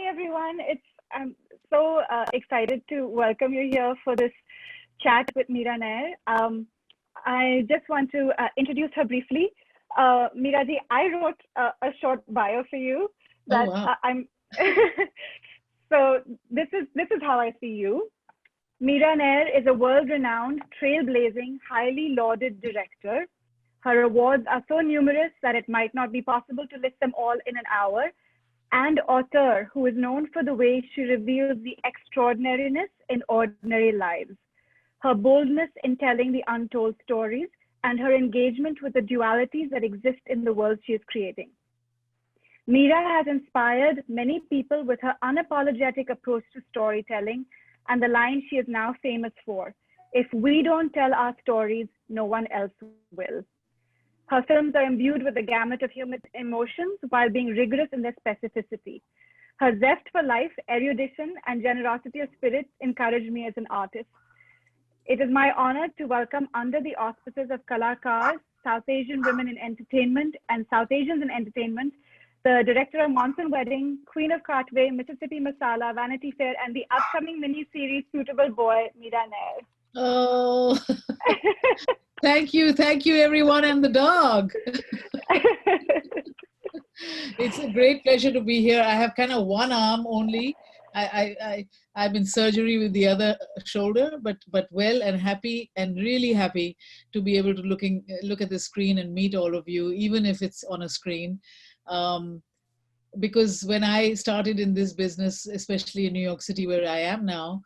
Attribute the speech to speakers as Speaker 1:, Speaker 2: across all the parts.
Speaker 1: everyone. I'm so excited to welcome you here for this chat with Mira Nair. I just want to introduce her briefly. Mira ji, I wrote a short bio for you
Speaker 2: Oh,
Speaker 1: that
Speaker 2: wow.
Speaker 1: I'm. So this is how I see you. Mira Nair is a world-renowned, trailblazing, highly lauded director. Her awards are so numerous that it might not be possible to list them all in an hour, and author who is known for the way she reveals the extraordinariness in ordinary lives, her boldness in telling the untold stories, and her engagement with the dualities that exist in the world she is creating. Mira has inspired many people with her unapologetic approach to storytelling and the line she is now famous for: if we don't tell our stories, no one else will. Her films are imbued with the gamut of human emotions while being rigorous in their specificity. Her zest for life, erudition, and generosity of spirit encourage me as an artist. It is my honor to welcome, under the auspices of Kalakars, South Asian Women in Entertainment and South Asians in Entertainment, the director of Monsoon Wedding, Queen of Cartway, Mississippi Masala, Vanity Fair, and the upcoming mini-series Suitable Boy, Mira Nair.
Speaker 2: Oh, thank you, everyone, and the dog. It's a great pleasure to be here. I have kind of one arm only. I'm in surgery with the other shoulder, but well and happy, and really happy to be able to look at the screen and meet all of you, even if it's on a screen. Because when I started in this business, especially in New York City, where I am now,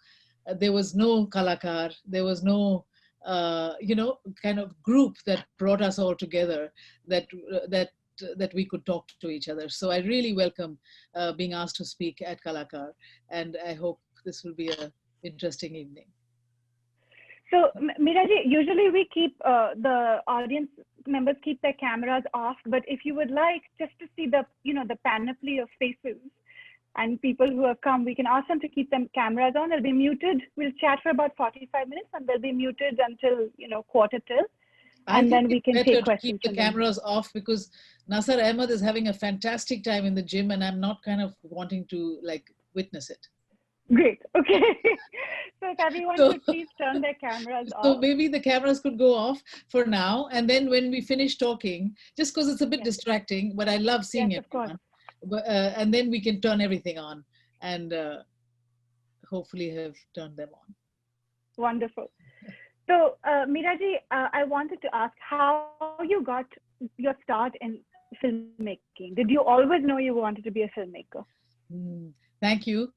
Speaker 2: there was no Kalakar, there was no kind of group that brought us all together, that we could talk to each other. So I really welcome being asked to speak at Kalakar, and I hope this will be an interesting evening.
Speaker 1: So, Miraji, usually we keep the audience members keep their cameras off, but if you would like just to see the panoply of faces and people who have come, we can ask them to keep their cameras on. They'll be muted. We'll chat for about 45 minutes, and they'll be muted until quarter till. And then we can take questions.
Speaker 2: Keep the cameras off, because Nasser Ahmed is having a fantastic time in the gym, and I'm not kind of wanting to witness it.
Speaker 1: Great. Okay. So if everyone could please turn their cameras off.
Speaker 2: So maybe the cameras could go off for now, and then when we finish talking, just because it's a bit distracting, but I love seeing everyone. But and then we can turn everything on, and hopefully have turned them on.
Speaker 1: Wonderful. So, Miraji, I wanted to ask how you got your start in filmmaking. Did you always know you wanted to be a filmmaker?
Speaker 2: Thank you.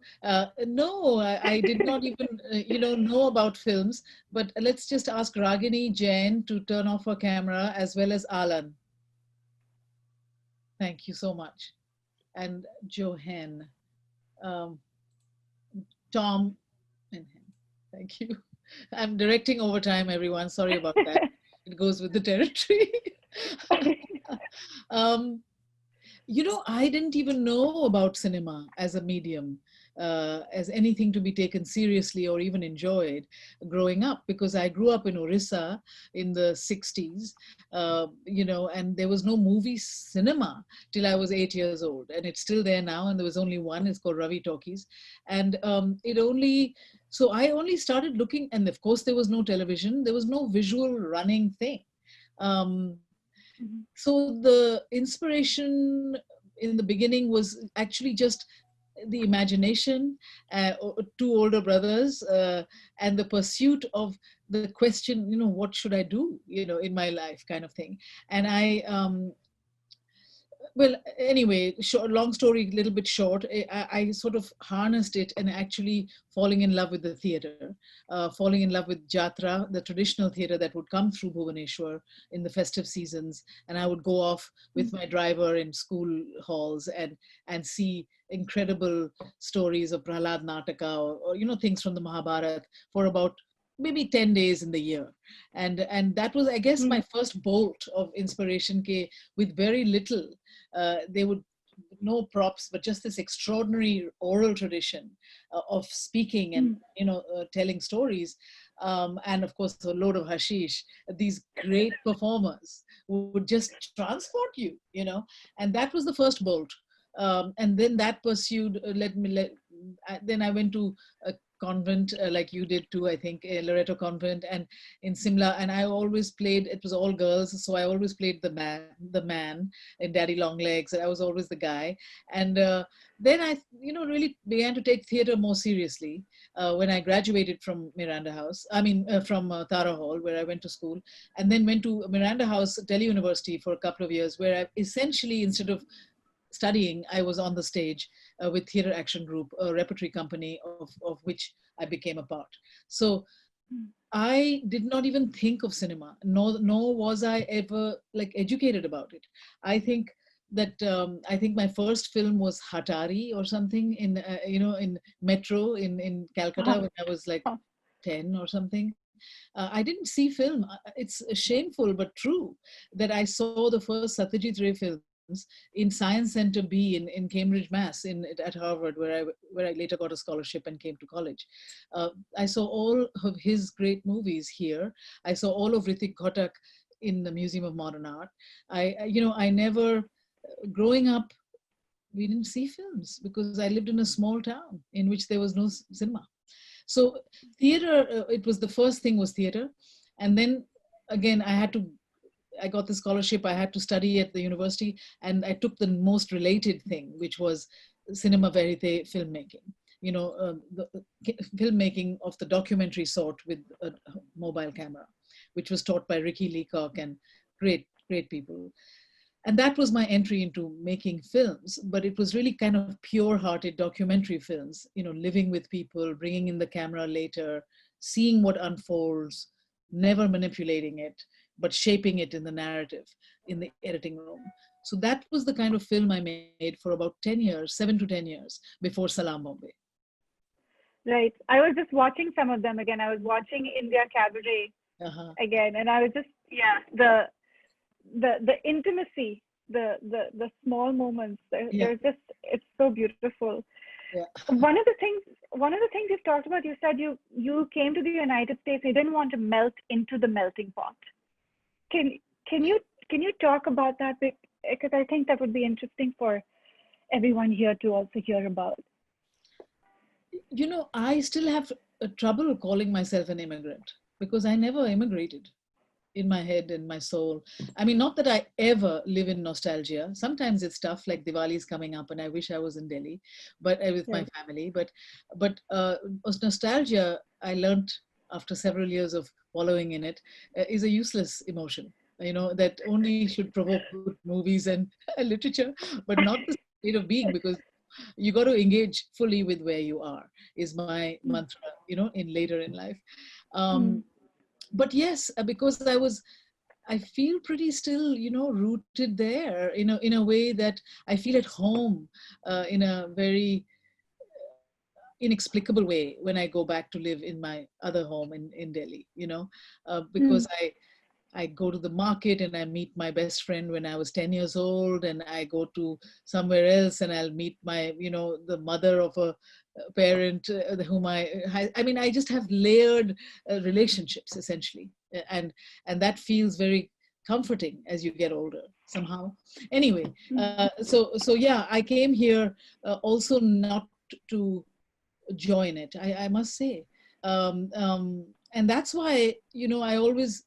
Speaker 2: No, I did not even, know about films, but let's just ask Ragini Jain to turn off her camera, as well as Alan. Thank you so much. And Johan, Tom, and him. Thank you. I'm directing overtime, everyone. Sorry about that. It goes with the territory. I didn't even know about cinema as a medium, as anything to be taken seriously or even enjoyed growing up, because I grew up in Orissa in the 60s, and there was no movie cinema till I was 8 years old. And it's still there now, and there was only one. It's called Ravi Talkies. And so I only started looking, and of course there was no television, there was no visual running thing. So the inspiration in the beginning was actually just the imagination, two older brothers, and the pursuit of the question, what should I do, in my life, kind of thing. And well, anyway, long story, a little bit short, I sort of harnessed it and actually falling in love with the theater, falling in love with Jatra, the traditional theater that would come through Bhubaneswar in the festive seasons. And I would go off with my driver in school halls and see incredible stories of Prahlad Nataka or things from the Mahabharata for about maybe 10 days in the year. And that was, I guess, my first bolt of inspiration, with very little. They would no props, but just this extraordinary oral tradition of speaking and telling stories, and of course a load of hashish. These great performers would just transport you, and that was the first bolt. And then that pursued, then I went to a convent like you did too, I think, Loreto Convent, and in Simla. And I always played, it was all girls, so I always played the man in Daddy Long Legs. I was always the guy. And then I, really began to take theater more seriously when I graduated from Miranda House. I mean, from Tara Hall, where I went to school, and then went to Miranda House Delhi University for a couple of years, where I essentially, instead of studying, I was on the stage with Theatre Action Group, a repertory company of which I became a part. So I did not even think of cinema, nor was I ever like educated about it. I think that I think my first film was Hatari or something in in Metro in Calcutta when I was like 10 or something. I didn't see film. It's shameful but true that I saw the first Satyajit Ray films in Science Center B in Cambridge, Mass, at Harvard, where I later got a scholarship and came to college. I saw all of his great movies here. I saw all of Ritik Ghotak in the Museum of Modern Art. I never, growing up, we didn't see films because I lived in a small town in which there was no cinema. So theater, it was the first thing was theater. And then again, I got the scholarship, I had to study at the university, and I took the most related thing, which was cinema verite filmmaking. The filmmaking of the documentary sort with a mobile camera, which was taught by Ricky Leacock and great people. And that was my entry into making films, but it was really kind of pure-hearted documentary films, living with people, bringing in the camera later, seeing what unfolds, never manipulating it, but shaping it in the narrative, in the editing room. So that was the kind of film I made for about 10 years, 7 to 10 years before Salam Bombay.
Speaker 1: Right. I was just watching some of them again. I was watching India Cabaret again, and I was just, the intimacy, the small moments. There's just, it's so beautiful.
Speaker 2: Yeah.
Speaker 1: One of the things you've talked about, you said you came to the United States. You didn't want to melt into the melting pot. Can you talk about that? Because I think that would be interesting for everyone here to also hear about.
Speaker 2: I still have trouble calling myself an immigrant because I never immigrated in my head and my soul. I mean, not that I ever live in nostalgia. Sometimes it's tough, like Diwali is coming up and I wish I was in Delhi, but with my family. But nostalgia, I learned after several years of wallowing in it, is a useless emotion, that only should provoke good movies and literature, but not the state of being, because you got to engage fully with where you are, is my mantra, in later in life. But yes, because I feel pretty still, rooted there, in a way that I feel at home, in a very inexplicable way when I go back to live in my other home in Delhi, because I go to the market and I meet my best friend when I was 10 years old, and I go to somewhere else and I'll meet my, the mother of a parent whom I just have layered relationships essentially. And that feels very comforting as you get older somehow. Anyway, so yeah, I came here also not to join it, I must say. And that's why, I always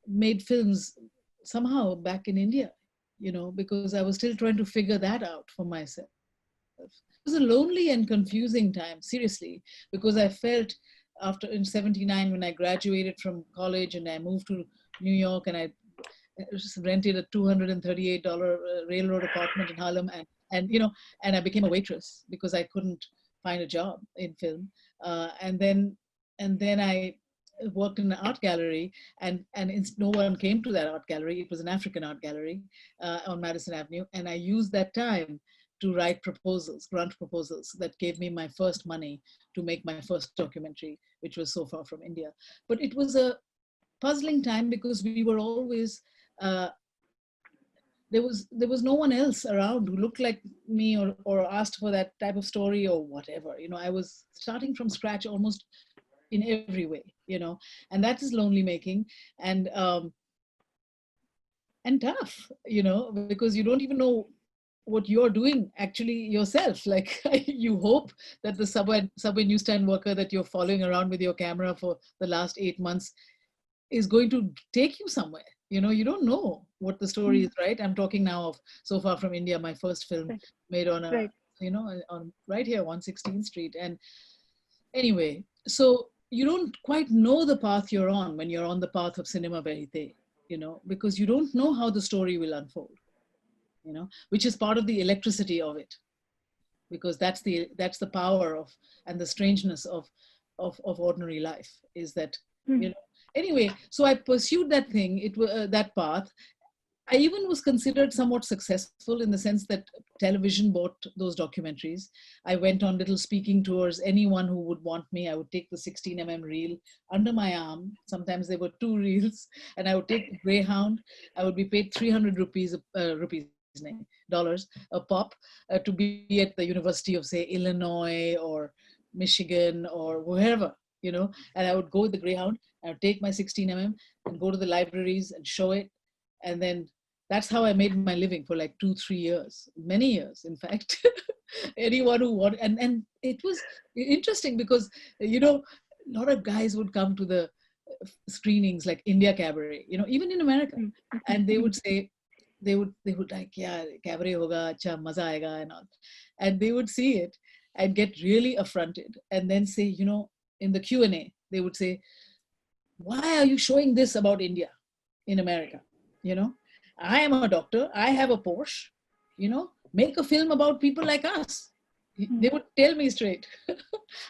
Speaker 2: made films somehow back in India, because I was still trying to figure that out for myself. It was a lonely and confusing time, seriously, because I felt in 79 when I graduated from college and I moved to New York, and I just rented a $238 railroad apartment in Harlem, and I became a waitress because I couldn't find a job in film. And then I worked in an art gallery, and no one came to that art gallery. It was an African art gallery on Madison Avenue, and I used that time to write grant proposals that gave me my first money to make my first documentary, which was So Far from India. But it was a puzzling time because we were always, there was no one else around who looked like me or asked for that type of story or whatever. I was starting from scratch almost in every way, and that is lonely making and tough, because you don't even know what you're doing actually yourself. Like you hope that the subway newsstand worker that you're following around with your camera for the last 8 months is going to take you somewhere. You know, you don't know what the story is, right? I'm talking now of So Far From India, my first film
Speaker 1: Right.
Speaker 2: made on a,
Speaker 1: Right.
Speaker 2: you know, on right here, 116th Street. And anyway, so you don't quite know the path you're on when you're on the path of cinema verite, you know, because you don't know how the story will unfold, you know, which is part of the electricity of it, because that's the power of and the strangeness of ordinary life, is that, you know. Anyway, so I pursued that thing, that path. I even was considered somewhat successful in the sense that television bought those documentaries. I went on little speaking tours. Anyone who would want me, I would take the 16 reel under my arm. Sometimes there were two reels, and I would take the Greyhound. I would be paid 300 dollars a pop to be at the University of, say, Illinois or Michigan or wherever, you know. And I would go with the Greyhound. I would take my 16 and go to the libraries and show it, and then that's how I made my living for like 2-3 years, many years, in fact. Anyone who wanted, and it was interesting because, you know, a lot of guys would come to the screenings like India Cabaret, you know, even in America, and they would say, they would like, yeah, cabaret hoga, acha, maza aega, and all, and they would see it and get really affronted, and then say, you know, in the Q&A, they would say, why are you showing this about India in America? You know, I am a doctor, I have a Porsche, you know, make a film about people like us. They would tell me straight.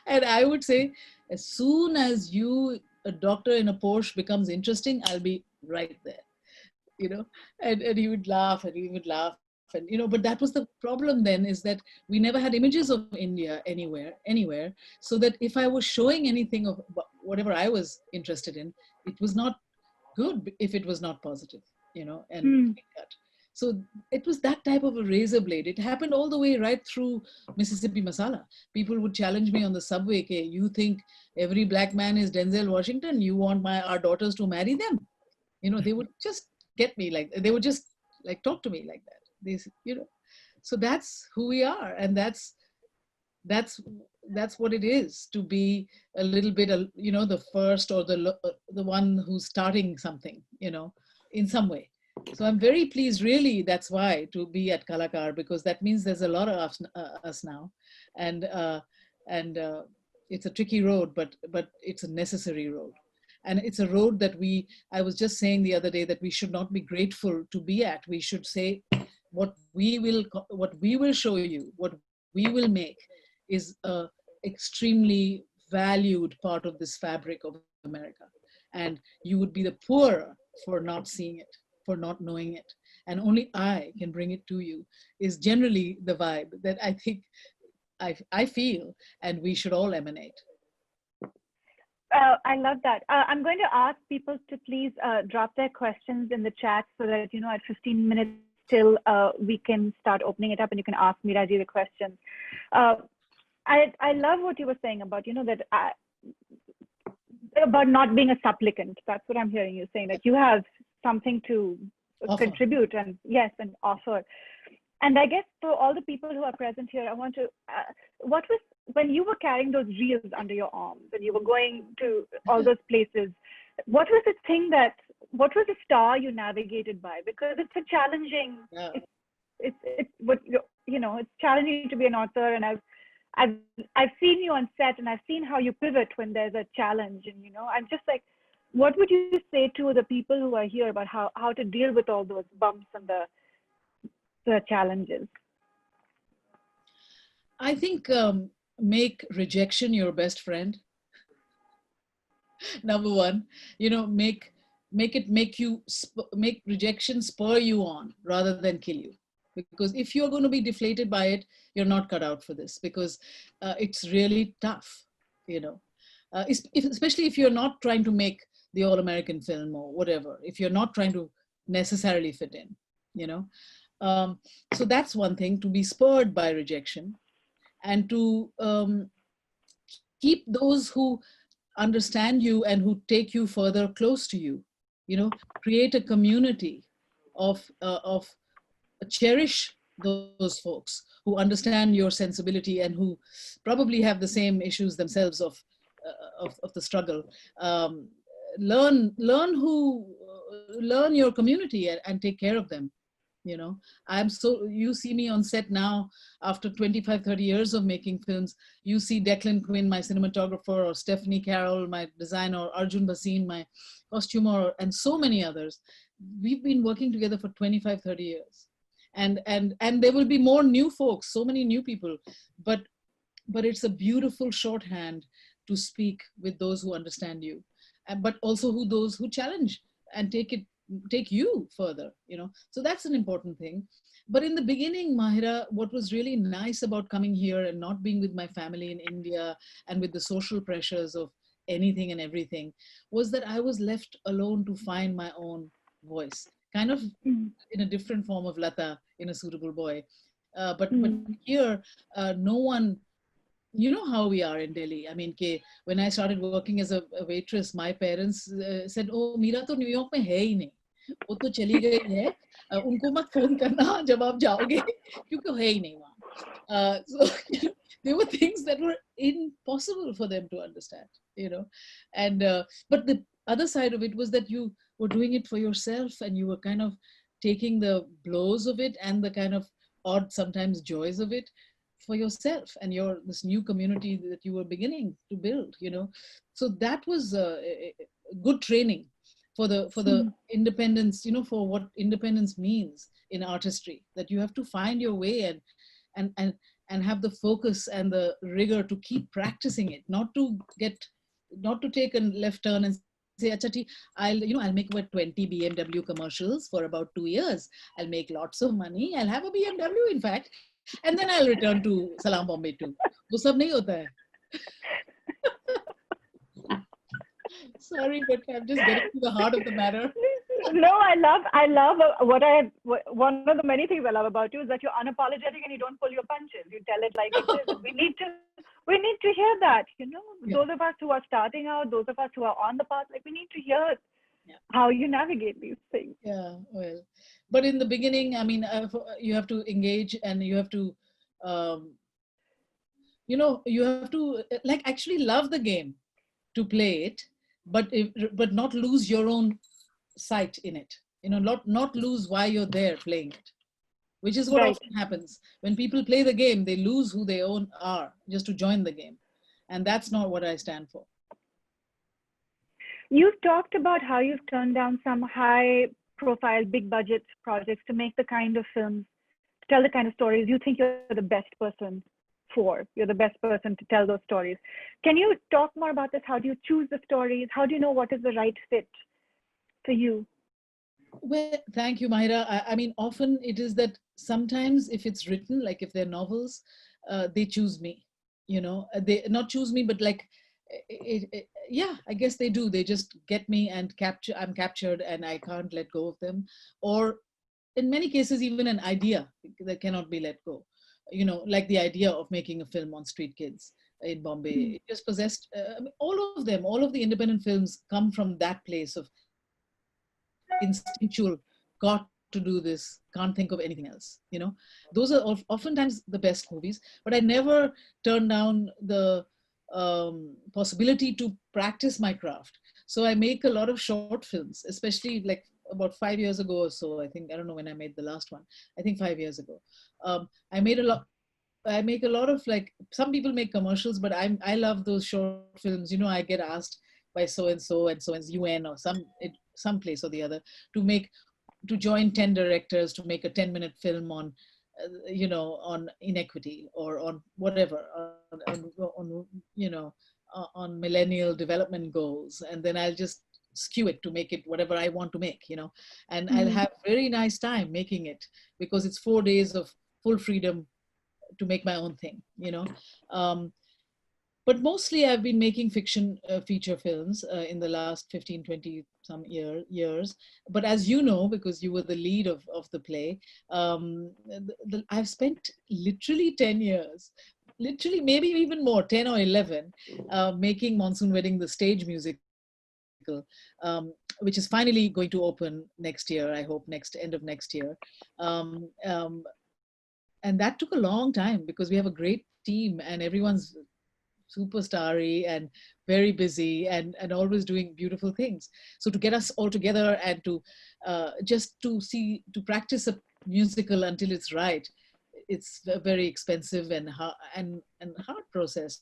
Speaker 2: And I would say, as soon as you, a doctor in a Porsche, becomes interesting, I'll be right there, you know. And he would laugh and he would laugh. And, you know, but that was the problem then, is that we never had images of India anywhere. So that if I was showing anything of whatever I was interested in, it was not good if it was not positive, you know, and cut. So it was that type of a razor blade. It happened all the way right through Mississippi Masala. People would challenge me on the subway, okay, you think every black man is Denzel Washington? You want our daughters to marry them? You know, they would just get me like, they would just like talk to me like that. They, you know, so that's who we are. And that's what it is to be a little bit, you know, the first or the one who's starting something, you know, in some way. So I'm very pleased, really, that's why, to be at Kalakar, because that means there's a lot of us now, and it's a tricky road, but it's a necessary road. And it's a road that I was just saying the other day that we should not be grateful to be at. We should say, what we will show you, what we will make, is a extremely valued part of this fabric of America. And you would be the poorer for not seeing it, for not knowing it. And only I can bring it to you, is generally the vibe that I think I feel, and we should all emanate.
Speaker 1: I love that. I'm going to ask people to please drop their questions in the chat so that, you know, at 15 minutes till we can start opening it up and you can ask Miraji the questions. I love what you were saying about, you know, that about not being a supplicant. That's what I'm hearing you saying, that you have something to contribute and and offer. And I guess for all the people who are present here, I want to, what was, when you were carrying those reels under your arms and you were going to all those places, what was the thing what was the star you navigated by? Because it's a challenging, it's what, you know, it's challenging to be an author. And I've seen you on set, and I've seen how you pivot when there's a challenge. And, you know, I'm just like, what would you say to the people who are here about how to deal with all those bumps and the challenges?
Speaker 2: I think make rejection your best friend. Number one, you know, make rejection spur you on rather than kill you. Because if you're going to be deflated by it, you're not cut out for this, because it's really tough, you know. Especially if you're not trying to make the all-American film or whatever, if you're not trying to necessarily fit in, you know. So that's one thing, to be spurred by rejection, and to keep those who understand you and who take you further close to you, you know, create a community of cherish those folks who understand your sensibility and who probably have the same issues themselves of the struggle. Um, learn your community and take care of them. You know, you see me on set now after 25-30 years of making films. You see Declan Quinn, my cinematographer, or Stephanie Carroll, my designer, or Arjun Bhasin, my costumer, and so many others. We've been working together for 25-30 years, and there will be more new folks, so many new people, but it's a beautiful shorthand to speak with those who understand you, but also those who challenge and take you further, you know. So that's an important thing. But in the beginning, Mahira, what was really nice about coming here and not being with my family in India and with the social pressures of anything and everything was that I was left alone to find my own voice, kind of in a different form of Lata in A Suitable Boy. But here, no one, you know how we are in Delhi. I mean, when I started working as a waitress, my parents said, "Oh, Mira to New York में है ही नहीं, वो तो चली गई है, उनको मत फोन करना जब आप जाओगे, क्योंकि है ही नहीं वहाँ." So there were things that were impossible for them to understand, you know. And but the other side of it was that you were doing it for yourself, and you were kind of taking the blows of it and the kind of odd sometimes joys of it for yourself and your this new community that you were beginning to build, you know. So that was good training for the independence, you know, for what independence means in artistry, that you have to find your way and and and have the focus and the rigor to keep practicing it, not to take a left turn and say, Achati, I'll make about 20 BMW commercials for about 2 years. I'll make lots of money. I'll have a BMW, in fact, and then I'll return to Salam Bombay too. वो सब नहीं होता है. Sorry, but I'm just getting to the heart of the matter.
Speaker 1: No, I love one of the many things I love about you is that you're unapologetic and you don't pull your punches. You tell it like it is. We need to hear that, you know. Yeah. Those of us who are starting out, those of us who are on the path, like we need to hear how you navigate these things.
Speaker 2: Yeah, well, but in the beginning, I mean, you have to engage and you have to, you have to like actually love the game to play it, but not lose your own sight in it. You know, not lose why you're there playing it, which is what often happens when people play the game. They lose who they are just to join the game, and that's not what I stand for.
Speaker 1: You've talked about how you've turned down some high-profile, big-budget projects to make the kind of films, to tell the kind of stories you think you're the best person for. You're the best person to tell those stories. Can you talk more about this? How do you choose the stories? How do you know what is the right fit for you?
Speaker 2: Well, thank you, Mahira. I mean, often it is that sometimes if it's written, like if they're novels, they choose me. You know, they not choose me, but like, yeah, I guess they do. They just get me and I'm captured and I can't let go of them. Or in many cases, even an idea that cannot be let go. You know, like the idea of making a film on street kids in Bombay. It just possessed all of them. All of the independent films come from that place of instinctual, got to do this, can't think of anything else. You know, those are oftentimes the best movies. But I never turn down the possibility to practice my craft. So I make a lot of short films, especially like about 5 years ago or so. I think, I don't know when I made the last one. I think 5 years ago. I make a lot of, like, some people make commercials, but I love those short films. You know, I get asked by so-and-so and so-and-so UN or some place or the other to join 10 directors to make a 10-minute film on, on inequity or on whatever, on millennial development goals. And then I'll just skew it to make it whatever I want to make, you know, and I'll have very nice time making it because it's 4 days of full freedom to make my own thing, you know. But mostly I've been making fiction feature films in the last 15, 20 some years. But as you know, because you were the lead of the play, I've spent literally 10 years, literally maybe even more, 10 or 11, making Monsoon Wedding the stage musical, which is finally going to open next year, I hope, end of next year. and that took a long time because we have a great team and everyone's super starry and very busy and always doing beautiful things. So to get us all together and to just to practice a musical until it's right, it's a very expensive and hard process.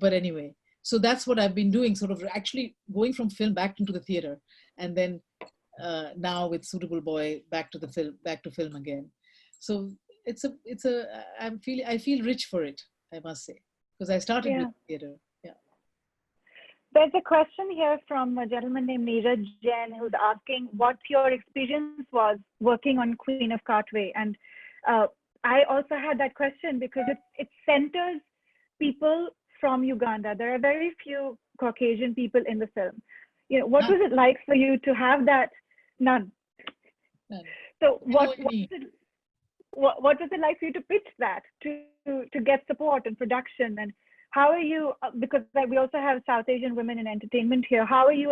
Speaker 2: But anyway, so that's what I've been doing, sort of actually going from film back into the theater, and then now with Suitable Boy back to film again. So I feel rich for it, I must say, because I started
Speaker 1: Yeah.
Speaker 2: with theater. Yeah.
Speaker 1: There's a question here from a gentleman named Mira Jain who's asking what your experience was working on Queen of Katwe. And I also had that question because it centers people from Uganda. There are very few Caucasian people in the film. What was it like for you to have that? None.
Speaker 2: None.
Speaker 1: So what was it like for you to pitch that to get support and production? And how are you, because we also have South Asian women in entertainment here, how are you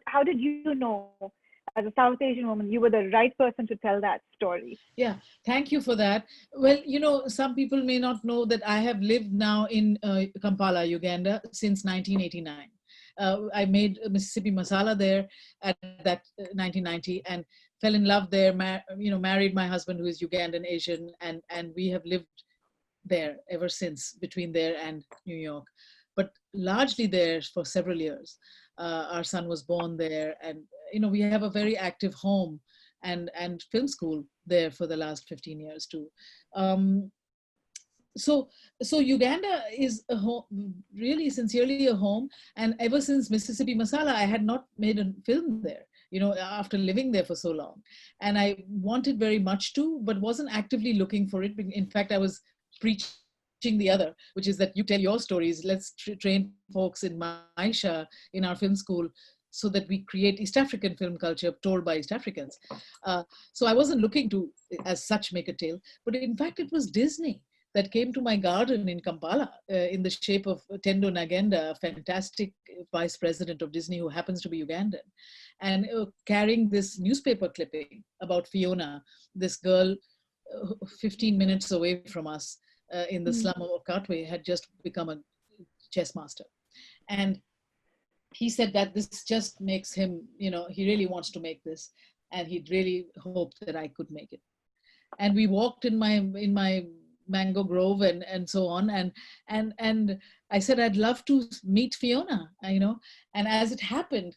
Speaker 1: how did you know as a South Asian woman you were the right person to tell that story?
Speaker 2: Yeah, thank you for that. Well, some people may not know that I have lived now in Kampala, Uganda since 1989. I made Mississippi Masala there at that 1990 and fell in love there, married my husband who is Ugandan Asian, and we have lived there ever since, between there and New York, but largely there for several years. Our son was born there, and we have a very active home and film school there for the last 15 years too. So Uganda is a home, really sincerely a home, and ever since Mississippi Masala, I had not made a film there. After living there for so long, and I wanted very much to, but wasn't actively looking for it. In fact, I was preaching the other, which is that you tell your stories. Let's train folks in Maisha, in our film school, so that we create East African film culture told by East Africans. So I wasn't looking to, as such, make a tale, but in fact, it was Disney that came to my garden in Kampala in the shape of Tendo Nagenda, a fantastic vice president of Disney who happens to be Ugandan, and carrying this newspaper clipping about Fiona, this girl 15 minutes away from us in the slum of Katwe, had just become a chess master. And he said that this just makes him, he really wants to make this, and he'd really hoped that I could make it. And we walked in my mango grove and so on, and I said I'd love to meet Fiona, and as it happened,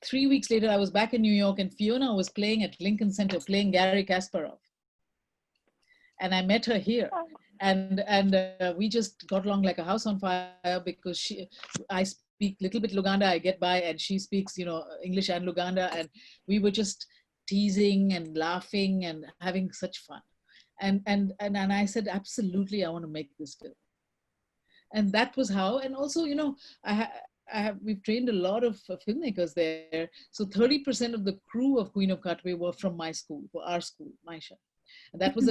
Speaker 2: 3 weeks later I was back in New York, and Fiona was playing at Lincoln Center, playing Gary Kasparov, and I met her here, and we just got along like a house on fire, because I speak little bit Luganda, I get by, and she speaks English and Luganda, and we were just teasing and laughing and having such fun. And I said, absolutely, I want to make this film. And that was how. And also, we've trained a lot of filmmakers there. So 30% of the crew of Queen of Katwe were from my school, our school, Maisha. And that was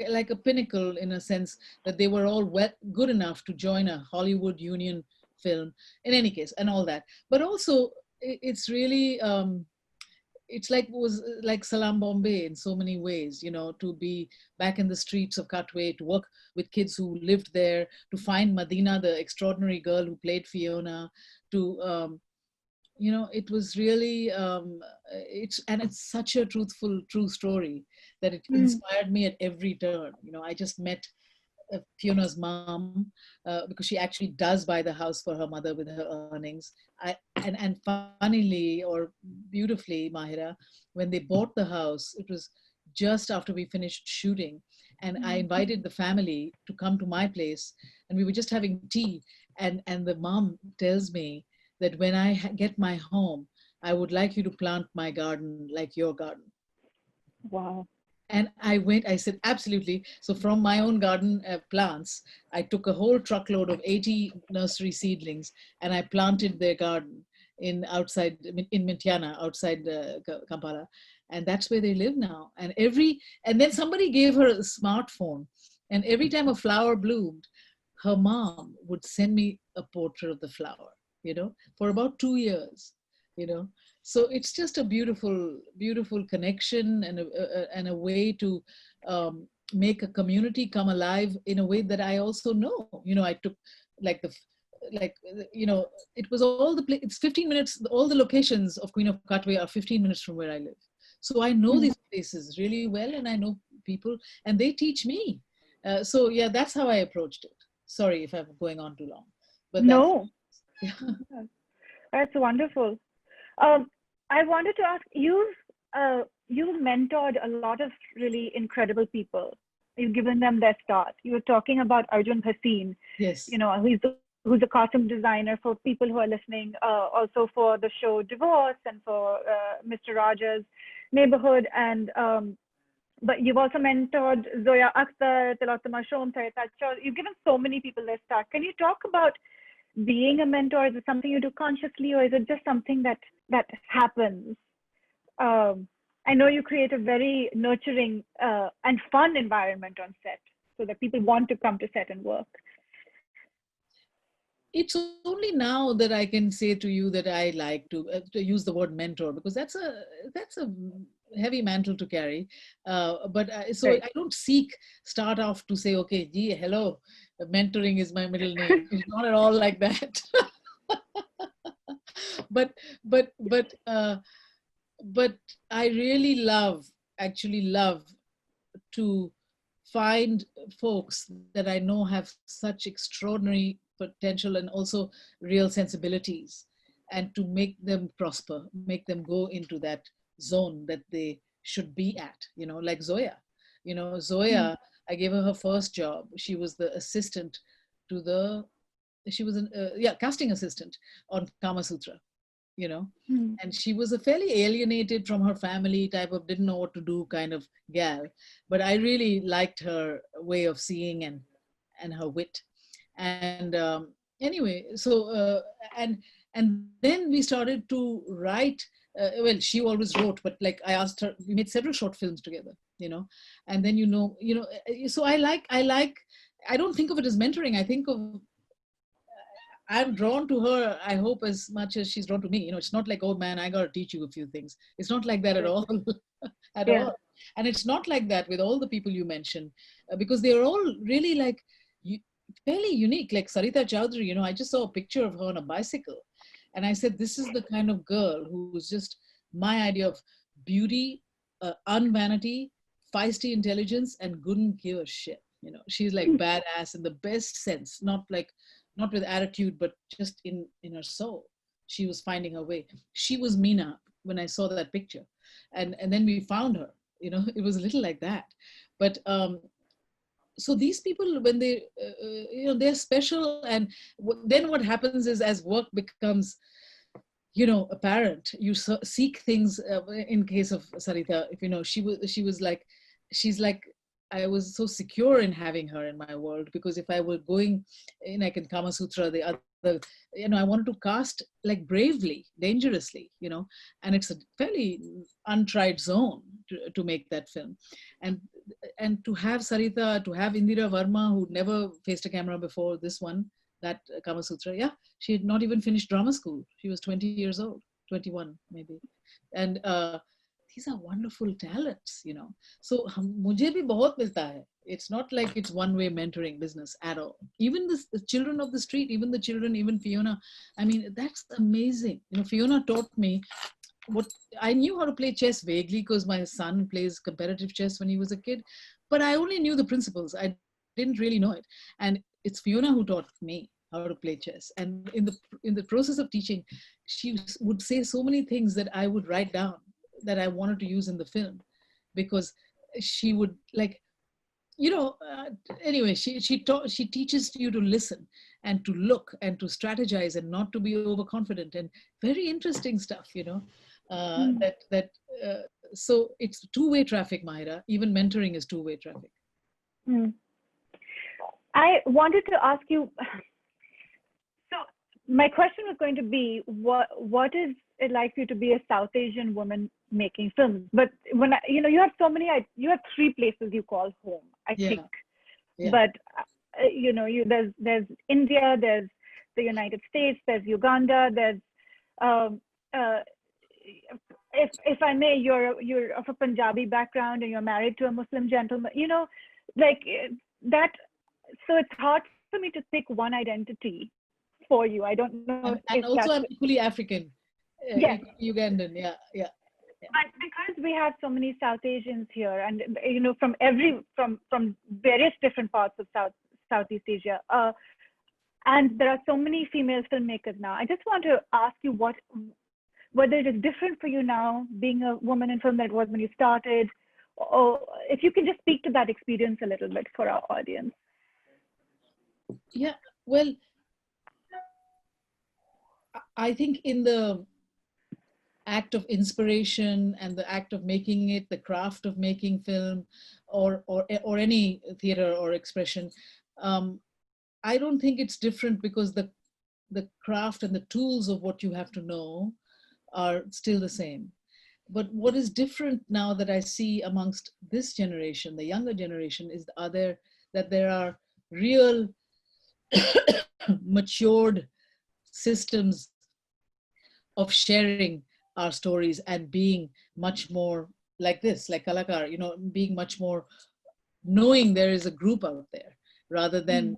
Speaker 2: like a pinnacle, in a sense, that they were all good enough to join a Hollywood Union film, in any case, and all that. But also, it's really, was like Salam Bombay in so many ways, to be back in the streets of Katwe, to work with kids who lived there, to find Madina, the extraordinary girl who played Fiona, to, it was really, it's such a true story that it inspired me at every turn. I just met Fiona's mom, because she actually does buy the house for her mother with her earnings. And funnily or beautifully, Mahira, when they bought the house, it was just after we finished shooting, and I invited the family to come to my place, and we were just having tea, and the mom tells me that when I get my home, I would like you to plant my garden like your garden.
Speaker 1: Wow.
Speaker 2: And I said, absolutely. So from my own garden plants, I took a whole truckload of 80 nursery seedlings, and I planted their garden in Mintiana, outside Kampala. And that's where they live now. And then somebody gave her a smartphone, and every time a flower bloomed, her mom would send me a portrait of the flower, for about 2 years, So it's just a beautiful, beautiful connection, and a way to make a community come alive in a way that I also know. I took like like it was all it's 15 minutes. All the locations of Queen of Katwe are 15 minutes from where I live. So I know
Speaker 1: Mm.
Speaker 2: these places really well, and I know people, and they teach me. So yeah, that's how I approached it. Sorry if I'm going on too long, but that's
Speaker 1: No,
Speaker 2: yeah.
Speaker 1: that's wonderful. I wanted to ask you, you've mentored a lot of really incredible people. You've given them their start. You were talking about Arjun Bhasin,
Speaker 2: Yes.
Speaker 1: who's a costume designer for people who are listening, also for the show Divorce and for Mr. Rogers' Neighborhood. And but you've also mentored Zoya Akhtar, Tilottama Shom, Sarita Chau. You've given so many people their start. Can you talk about being a mentor? Is it something you do consciously, or is it just something that happens? I know you create a very nurturing and fun environment on set, so that people want to come to set and work.
Speaker 2: It's only now that I can say to you that I like to use the word mentor, because that's a heavy mantle to carry. But so
Speaker 1: Right.
Speaker 2: I don't start off to say, okay, gee, hello, mentoring is my middle name. It's not at all like that. but but but uh, but I really actually love to find folks that I know have such extraordinary potential and also real sensibilities, and to make them prosper, make them go into that zone that they should be at, like Zoya.
Speaker 1: Mm.
Speaker 2: Zoya, I gave her first job. She was the assistant to she was an casting assistant on Kama Sutra, you know
Speaker 1: Mm.
Speaker 2: and she was a fairly alienated from her family type of, didn't know what to do kind of gal, but I really liked her way of seeing and her wit. And anyway, so and then we started to write. Well, she always wrote, but like I asked her, we made several short films together, and then so I don't think of it as mentoring. I think of I'm drawn to her, I hope, as much as she's drawn to me. It's not like, oh man, I got to teach you a few things. It's not like that at
Speaker 1: Right.
Speaker 2: all. At
Speaker 1: Yeah.
Speaker 2: all. And it's not like that with all the people you mentioned, because they're all really like you, fairly unique. Like Sarita Chowdhury, I just saw a picture of her on a bicycle. And I said, this is the kind of girl who's just my idea of beauty, unvanity, feisty intelligence, and couldn't give a shit. She's like badass in the best sense, not with attitude, but just in her soul. She was finding her way. She was Meena when I saw that picture, and then we found her. It was a little like that. But so these people, when they're special, and then what happens is, as work becomes apparent, you seek things. In case of Sarita, if she was like, she's like, I was so secure in having her in my world, because if I were going in like in Kama Sutra, the other, I wanted to cast like bravely, dangerously, and it's a fairly untried zone to make that film. and and to have Sarita, to have Indira Varma, who never faced a camera before this one, that Kama Sutra, yeah, she had not even finished drama school. She was 20 years old, 21 maybe. And these are wonderful talents. So मुझे भी बहुत मिलता है. It's not like it's one-way mentoring business at all. Even the children of the street, even Fiona, I mean, that's amazing. Fiona taught me what I knew how to play chess vaguely, because my son plays competitive chess when he was a kid, but I only knew the principles. I didn't really know it. And it's Fiona who taught me how to play chess. And in the process of teaching, she would say so many things that I would write down that I wanted to use in the film, because she would like, anyway, she teaches you to listen and to look and to strategize and not to be overconfident, and very interesting stuff.
Speaker 1: Mm.
Speaker 2: That so it's two-way traffic, Mahira. Even mentoring is two-way traffic.
Speaker 1: Mm. I wanted to ask you. So my question was going to be, what is it like for you to be a South Asian woman making films? But when you have you have three places you call home, I
Speaker 2: Yeah,
Speaker 1: think.
Speaker 2: yeah.
Speaker 1: But there's India, there's the United States, there's Uganda, there's um, uh, if I may, you're of a Punjabi background and you're married to a Muslim gentleman. like that. So it's hard for me to pick one identity for you. I don't know if
Speaker 2: And
Speaker 1: that's
Speaker 2: also I'm equally African,
Speaker 1: yes.
Speaker 2: Ugandan. Yeah, yeah, yeah.
Speaker 1: But because we have so many South Asians here, and from every from various different parts of Southeast Asia, and there are so many female filmmakers now. I just want to ask you whether it is different for you now, being a woman in film than it was when you started, or if you can just speak to that experience a little bit for our audience.
Speaker 2: Yeah, well, I think in the act of inspiration and the act of making it, the craft of making film, or any theater or expression, I don't think it's different because the craft and the tools of what you have to know are still the same. But what is different now that I see amongst this generation, the younger generation, is that there are real matured systems of sharing our stories and being much more like this, like Kalakar, being much more knowing there is a group out there rather than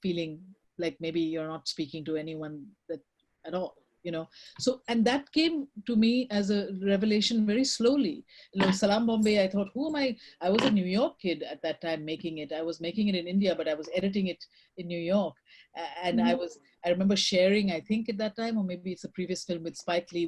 Speaker 2: feeling like maybe you're not speaking to anyone that at all. So, and that came to me as a revelation very slowly. Salam Bombay, I thought, who am I was a New York kid at that time making it. I was making it in India, but I was editing it in New York. And I remember sharing, I think at that time, or maybe it's a previous film with Spike Lee,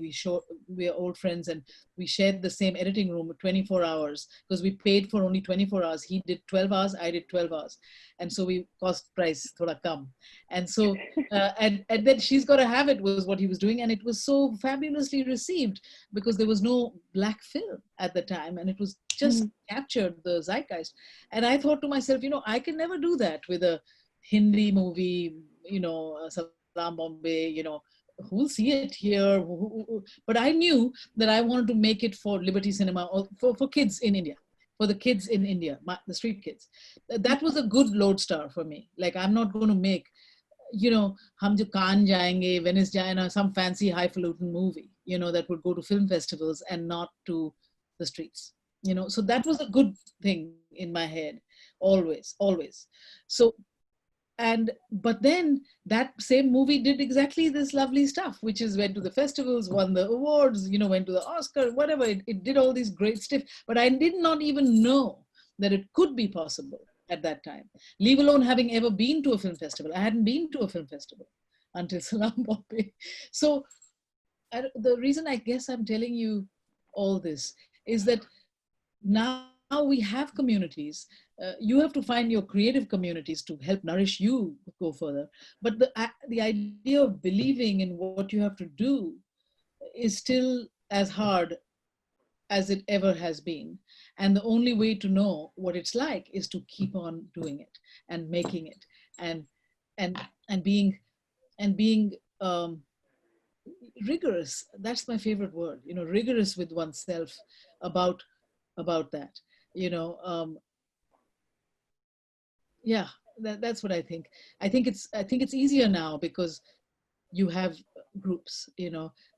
Speaker 2: we are old friends, and we shared the same editing room 24 hours because we paid for only 24 hours. He did 12 hours, I did 12 hours. And so we cost price thoda kam. And so, and then She's Gotta Have It was what he was doing. And it was so fabulously received because there was no black film at the time. And it was just captured the zeitgeist. And I thought to myself, I can never do that with a Hindi movie, Salam Bombay, who'll see it here? But I knew that I wanted to make it for Liberty Cinema or for kids in India, for the kids in India, the street kids. That was a good lodestar for me. Like, I'm not going to make, Hum Jo Kaan Jayenge, Venice Jayana, some fancy highfalutin movie, that would go to film festivals and not to the streets. So that was a good thing in my head, always, always. So, but then that same movie did exactly this lovely stuff, which is went to the festivals, won the awards, went to the Oscar, whatever. It did all these great stuff, but I did not even know that it could be possible at that time, leave alone having ever been to a film festival. I hadn't been to a film festival until Salam Bombay. So the reason I guess I'm telling you all this is that now we have communities. You have to find your creative communities to help nourish you go further. But the idea of believing in what you have to do is still as hard as it ever has been. And the only way to know what it's like is to keep on doing it and making it and being rigorous. That's my favorite word, rigorous with oneself about that. Yeah, that's what I think. I think it's easier now because you have groups,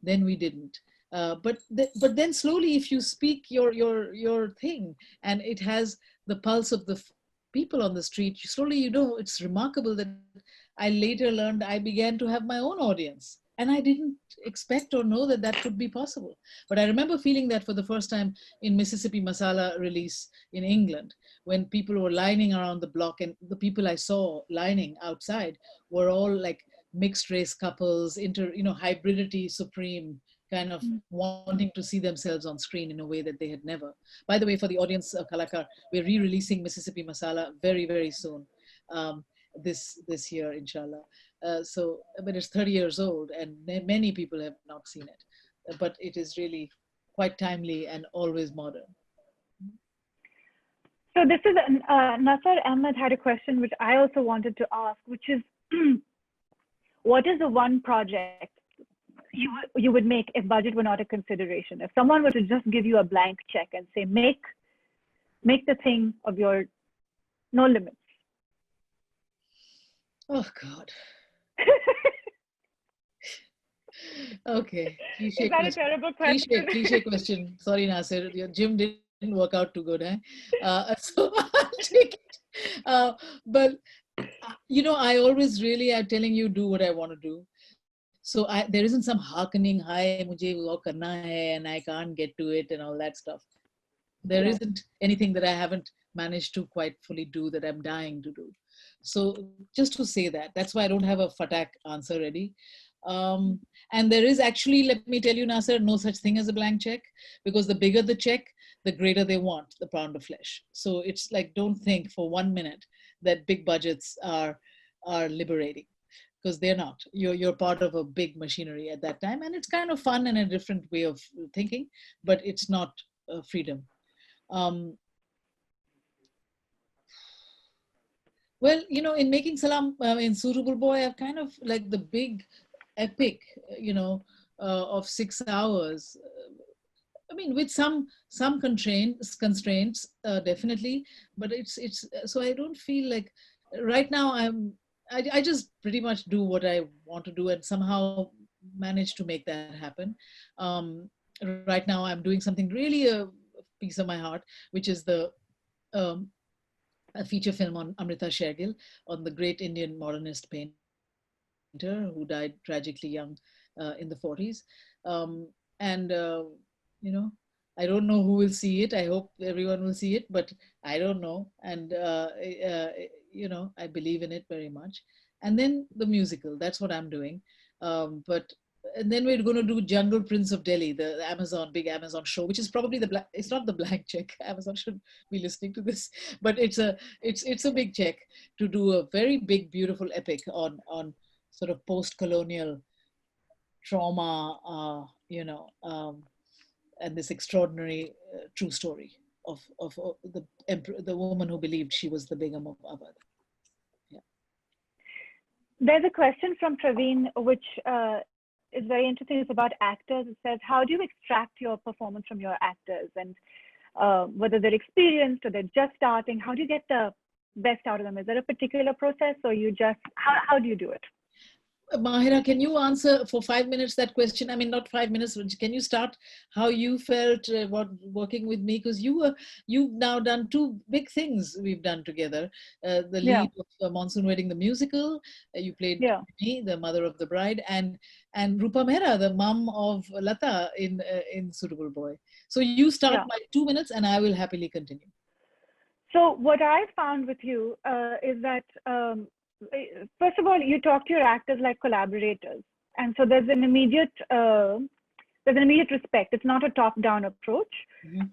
Speaker 2: then we didn't. But then slowly, if you speak your thing and it has the pulse of the people on the street, slowly, it's remarkable that I later learned I began to have my own audience. And I didn't expect or know that could be possible. But I remember feeling that for the first time in Mississippi Masala release in England, when people were lining around the block, and the people I saw lining outside were all like mixed race couples, hybridity supreme, kind of wanting to see themselves on screen in a way that they had never. By the way, for the audience of Kalakar, we're re-releasing Mississippi Masala very, very soon. This year, inshallah. But it's 30 years old and many people have not seen it. But it is really quite timely and always modern.
Speaker 1: So this is, Nasar Ahmed had a question which I also wanted to ask, which is, what is the one project you would make if budget were not a consideration? If someone were to just give you a blank check and say, make the thing of your no limits.
Speaker 2: Oh God. Okay.
Speaker 1: Is that a terrible question?
Speaker 2: Cliche question. Sorry, Nasir. Your Jim didn't didn't work out too good, eh? So I'll take it. But I always really am telling you, do what I want to do. So there isn't some hearkening, hi, mujhe wo karna hai, and I can't get to it and all that stuff. There isn't anything that I haven't managed to quite fully do that I'm dying to do. So just to say that, that's why I don't have a fatak answer ready. And there is actually, let me tell you, Nasser, no such thing as a blank check, because the bigger the check, the greater they want the pound of flesh. So it's like, don't think for 1 minute that big budgets are liberating, because they're not. You're part of a big machinery at that time, and it's kind of fun and a different way of thinking, but it's not freedom. Well, in Making Salam, in Suitable Boy, I've kind of like the big epic, of 6 hours. I mean, with some constraints, definitely, but it's so I don't feel like right now I just pretty much do what I want to do and somehow manage to make that happen. Right now, I'm doing something really a piece of my heart, which is a feature film on Amrita Shergill, on the great Indian modernist painter who died tragically young in the 40s. And, I don't know who will see it. I hope everyone will see it, but I don't know. And, I believe in it very much. And then the musical, that's what I'm doing. And then we're going to do Jungle Prince of Delhi, the big Amazon show, which is probably it's not the blank check. Amazon should be listening to this, but it's a big check to do a very big, beautiful epic on sort of post-colonial trauma, and this extraordinary true story of the woman who believed she was the Begum of Awadh. Yeah.
Speaker 1: There's a question from Praveen, which is very interesting. It's about actors. It says, how do you extract your performance from your actors? And whether they're experienced or they're just starting, how do you get the best out of them? Is there a particular process, or how do you do it?
Speaker 2: Mahira, can you answer for 5 minutes that question? I mean, not 5 minutes. Can you start how you felt working with me? Because you've now done two big things we've done together. The lead of Monsoon Wedding, the musical. You played me, the mother of the bride, and Rupa Mehra, the mom of Lata in Suitable Boy. So you start my 2 minutes, and I will happily continue.
Speaker 1: So what I found with you is that. First of all, you talk to your actors like collaborators, and so there's an immediate respect. It's not a top-down approach,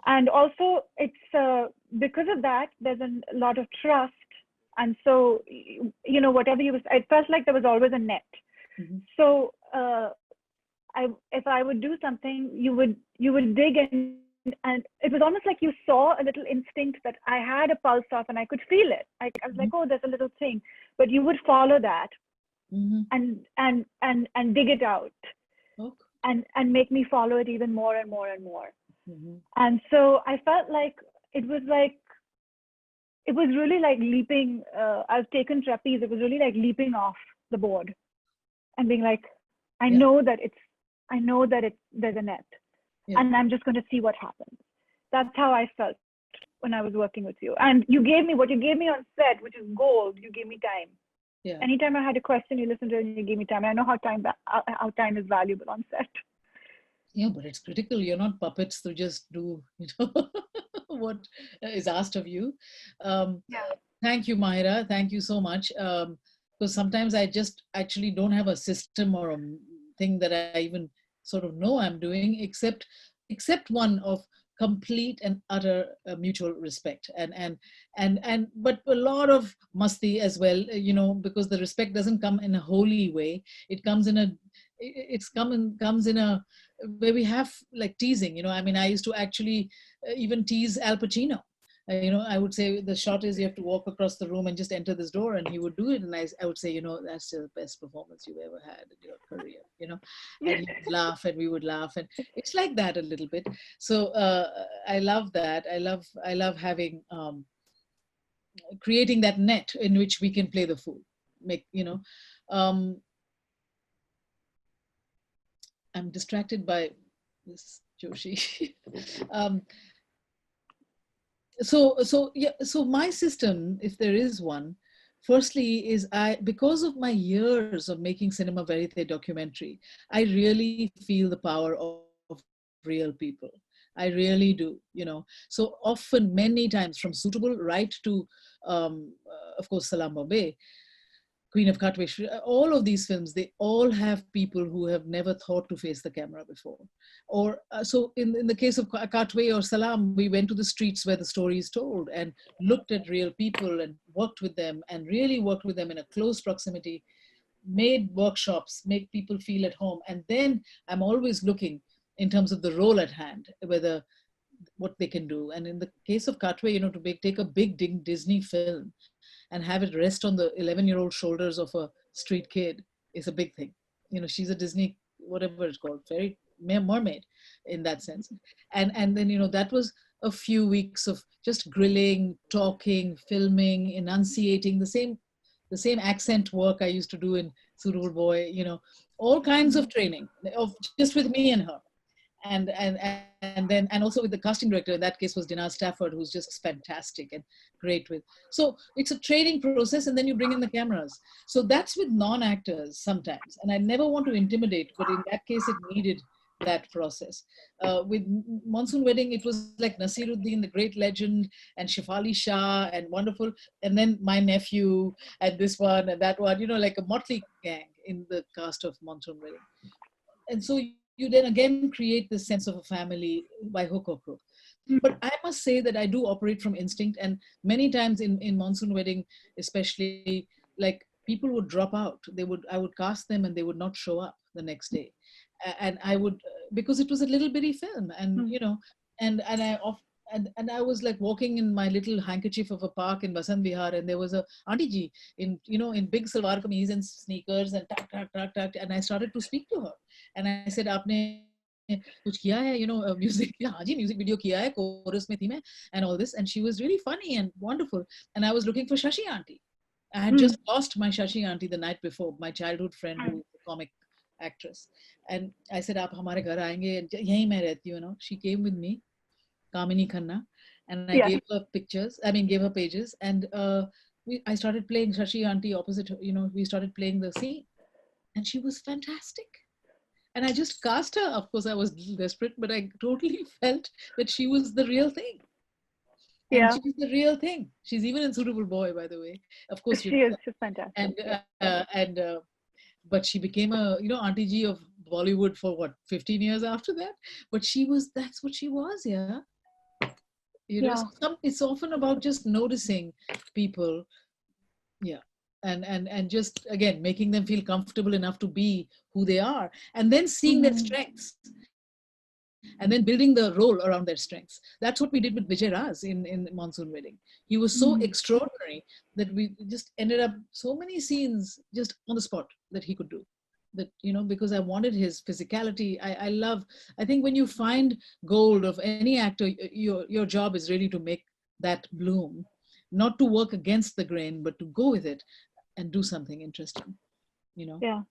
Speaker 1: and also it's because of that there's a lot of trust, and so whatever it felt like there was always a net. So if I would do something, you would dig in. And it was almost like you saw a little instinct that I had a pulse of, and I could feel it. I was like, oh, there's a little thing, but you would follow that and dig it out, and make me follow it even more and more and more. And so I felt like it was really like leaping. I've taken trapeze. It was really like leaping off the board and being like, I know that there's a net. And I'm just going to see what happens. That's how I felt when I was working with you. And what you gave me on set, which is gold. You gave me time. Yeah. Anytime I had a question, you listened to it and you gave me time. And I know how time is valuable on set.
Speaker 2: Yeah, but it's critical. You're not puppets to just do, what is asked of you. Thank you, Mahira. Thank you so much. Because sometimes I just actually don't have a system or a thing that I even sort of know I'm doing, except one of complete and utter mutual respect, but a lot of masti as well, because the respect doesn't come in a holy way. It comes in a where we have like teasing. I mean, I used to actually even tease Al Pacino. I would say the shot is you have to walk across the room and just enter this door, and he would do it. And I would say, that's the best performance you've ever had in your career, and he would laugh and we would laugh. And it's like that a little bit. So I love that. I love having, creating that net in which we can play the fool. I'm distracted by this Joshi. So my system, if there is one, firstly is because of my years of making cinema verite documentary, I really feel the power of real people. I really do, so often, many times, from Suitable right to, of course, Salam Bombay, Queen of Katwe, all of these films, they all have people who have never thought to face the camera before. Or so in the case of Katwe or Salam, we went to the streets where the story is told and looked at real people and worked with them and really worked with them in a close proximity, made workshops, make people feel at home. And then I'm always looking in terms of the role at hand, whether what they can do. And in the case of Katwe, take a big Disney film and have it rest on the 11-year-old shoulders of a street kid is a big thing. She's a Disney, whatever it's called, fairy mermaid in that sense. And then, that was a few weeks of just grilling, talking, filming, enunciating, the same accent work I used to do in Suitable Boy, all kinds of training of just with me and her. And also with the casting director, in that case was Dinar Stafford, who's just fantastic and great with. So it's a training process, and then you bring in the cameras. So that's with non-actors sometimes, and I never want to intimidate, but in that case it needed that process. With Monsoon Wedding, it was like Nasiruddin, the great legend, and Shefali Shah, and wonderful, and then my nephew, and this one and that one, like a motley gang in the cast of Monsoon Wedding. And so you then again create this sense of a family by hook or crook. But I must say that I do operate from instinct, and many times in Monsoon Wedding, especially, like, people would drop out. I would cast them and they would not show up the next day. And I would, because it was a little bitty film, and and I was like walking in my little handkerchief of a park in Basant Vihar, and there was a auntie ji in big salwar kameez and sneakers and tak tak tak tak, and I started to speak to her, and I said, "Aapne kuch kiya hai, music, हाँ जी, music video kiya hai, chorus mein thi main, and all this," and she was really funny and wonderful, and I was looking for Shashi auntie. I had just lost my Shashi auntie the night before, my childhood friend who was a comic actress, and I said, "Aap hamare ghar aayenge, yahi main rehti hu." She came with me, Kamini Khanna, and I gave her gave her pages, and I started playing Shashi auntie opposite her, we started playing the scene, and she was fantastic. And I just cast her. Of course, I was desperate, but I totally felt that she was the real thing. And she's the real thing. She's even in Suitable Boy, by the way. Of course,
Speaker 1: she is. She's fantastic.
Speaker 2: But she became a Auntie G of Bollywood for what, 15 years after that. But that's what she was, yeah. It's often about just noticing people, and just again making them feel comfortable enough to be who they are, and then seeing their strengths, and then building the role around their strengths. That's what we did with Vijay Raz in Monsoon Wedding. He was so extraordinary that we just ended up so many scenes just on the spot that he could do. That, because I wanted his physicality. I think when you find gold of any actor, your job is really to make that bloom, not to work against the grain, but to go with it and do something interesting,
Speaker 1: Yeah.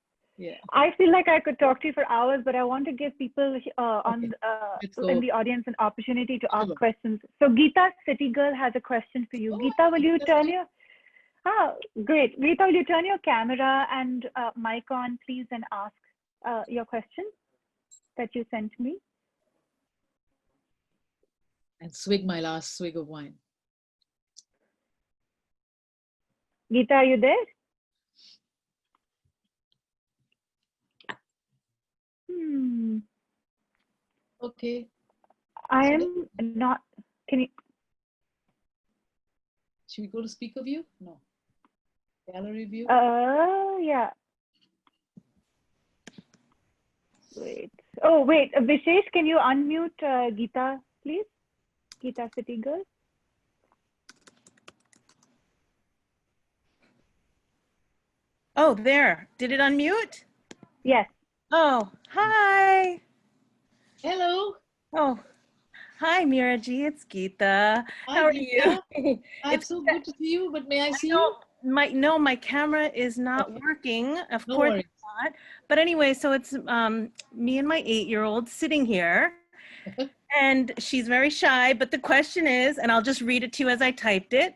Speaker 1: I feel like I could talk to you for hours, but I want to give people in the audience an opportunity to ask questions. So Geeta City Girl has a question for you. Geeta, will you turn your... great. Geeta, will you turn your camera and mic on, please, and ask your question that you sent me?
Speaker 2: And swig my last swig of wine.
Speaker 1: Geeta, are you there?
Speaker 2: Okay.
Speaker 1: I am not. Can you?
Speaker 2: Should we go to speaker view? No. Gallery view?
Speaker 1: Yeah. Wait. Oh, wait. Vishesh, can you unmute Geeta, please? Geeta City Girl.
Speaker 3: Oh, there. Did it unmute?
Speaker 1: Yes.
Speaker 3: Oh, hi.
Speaker 2: Hello.
Speaker 3: Oh, hi, Mira G. It's Geeta.
Speaker 2: Hi,
Speaker 3: How are
Speaker 2: Geeta.
Speaker 3: you?
Speaker 2: It's so good to see you, but may I see you?
Speaker 3: My camera is not working. Of course it's not. But anyway, so it's me and my 8-year-old sitting here, And she's very shy, but the question is, and I'll just read it to you as I typed it.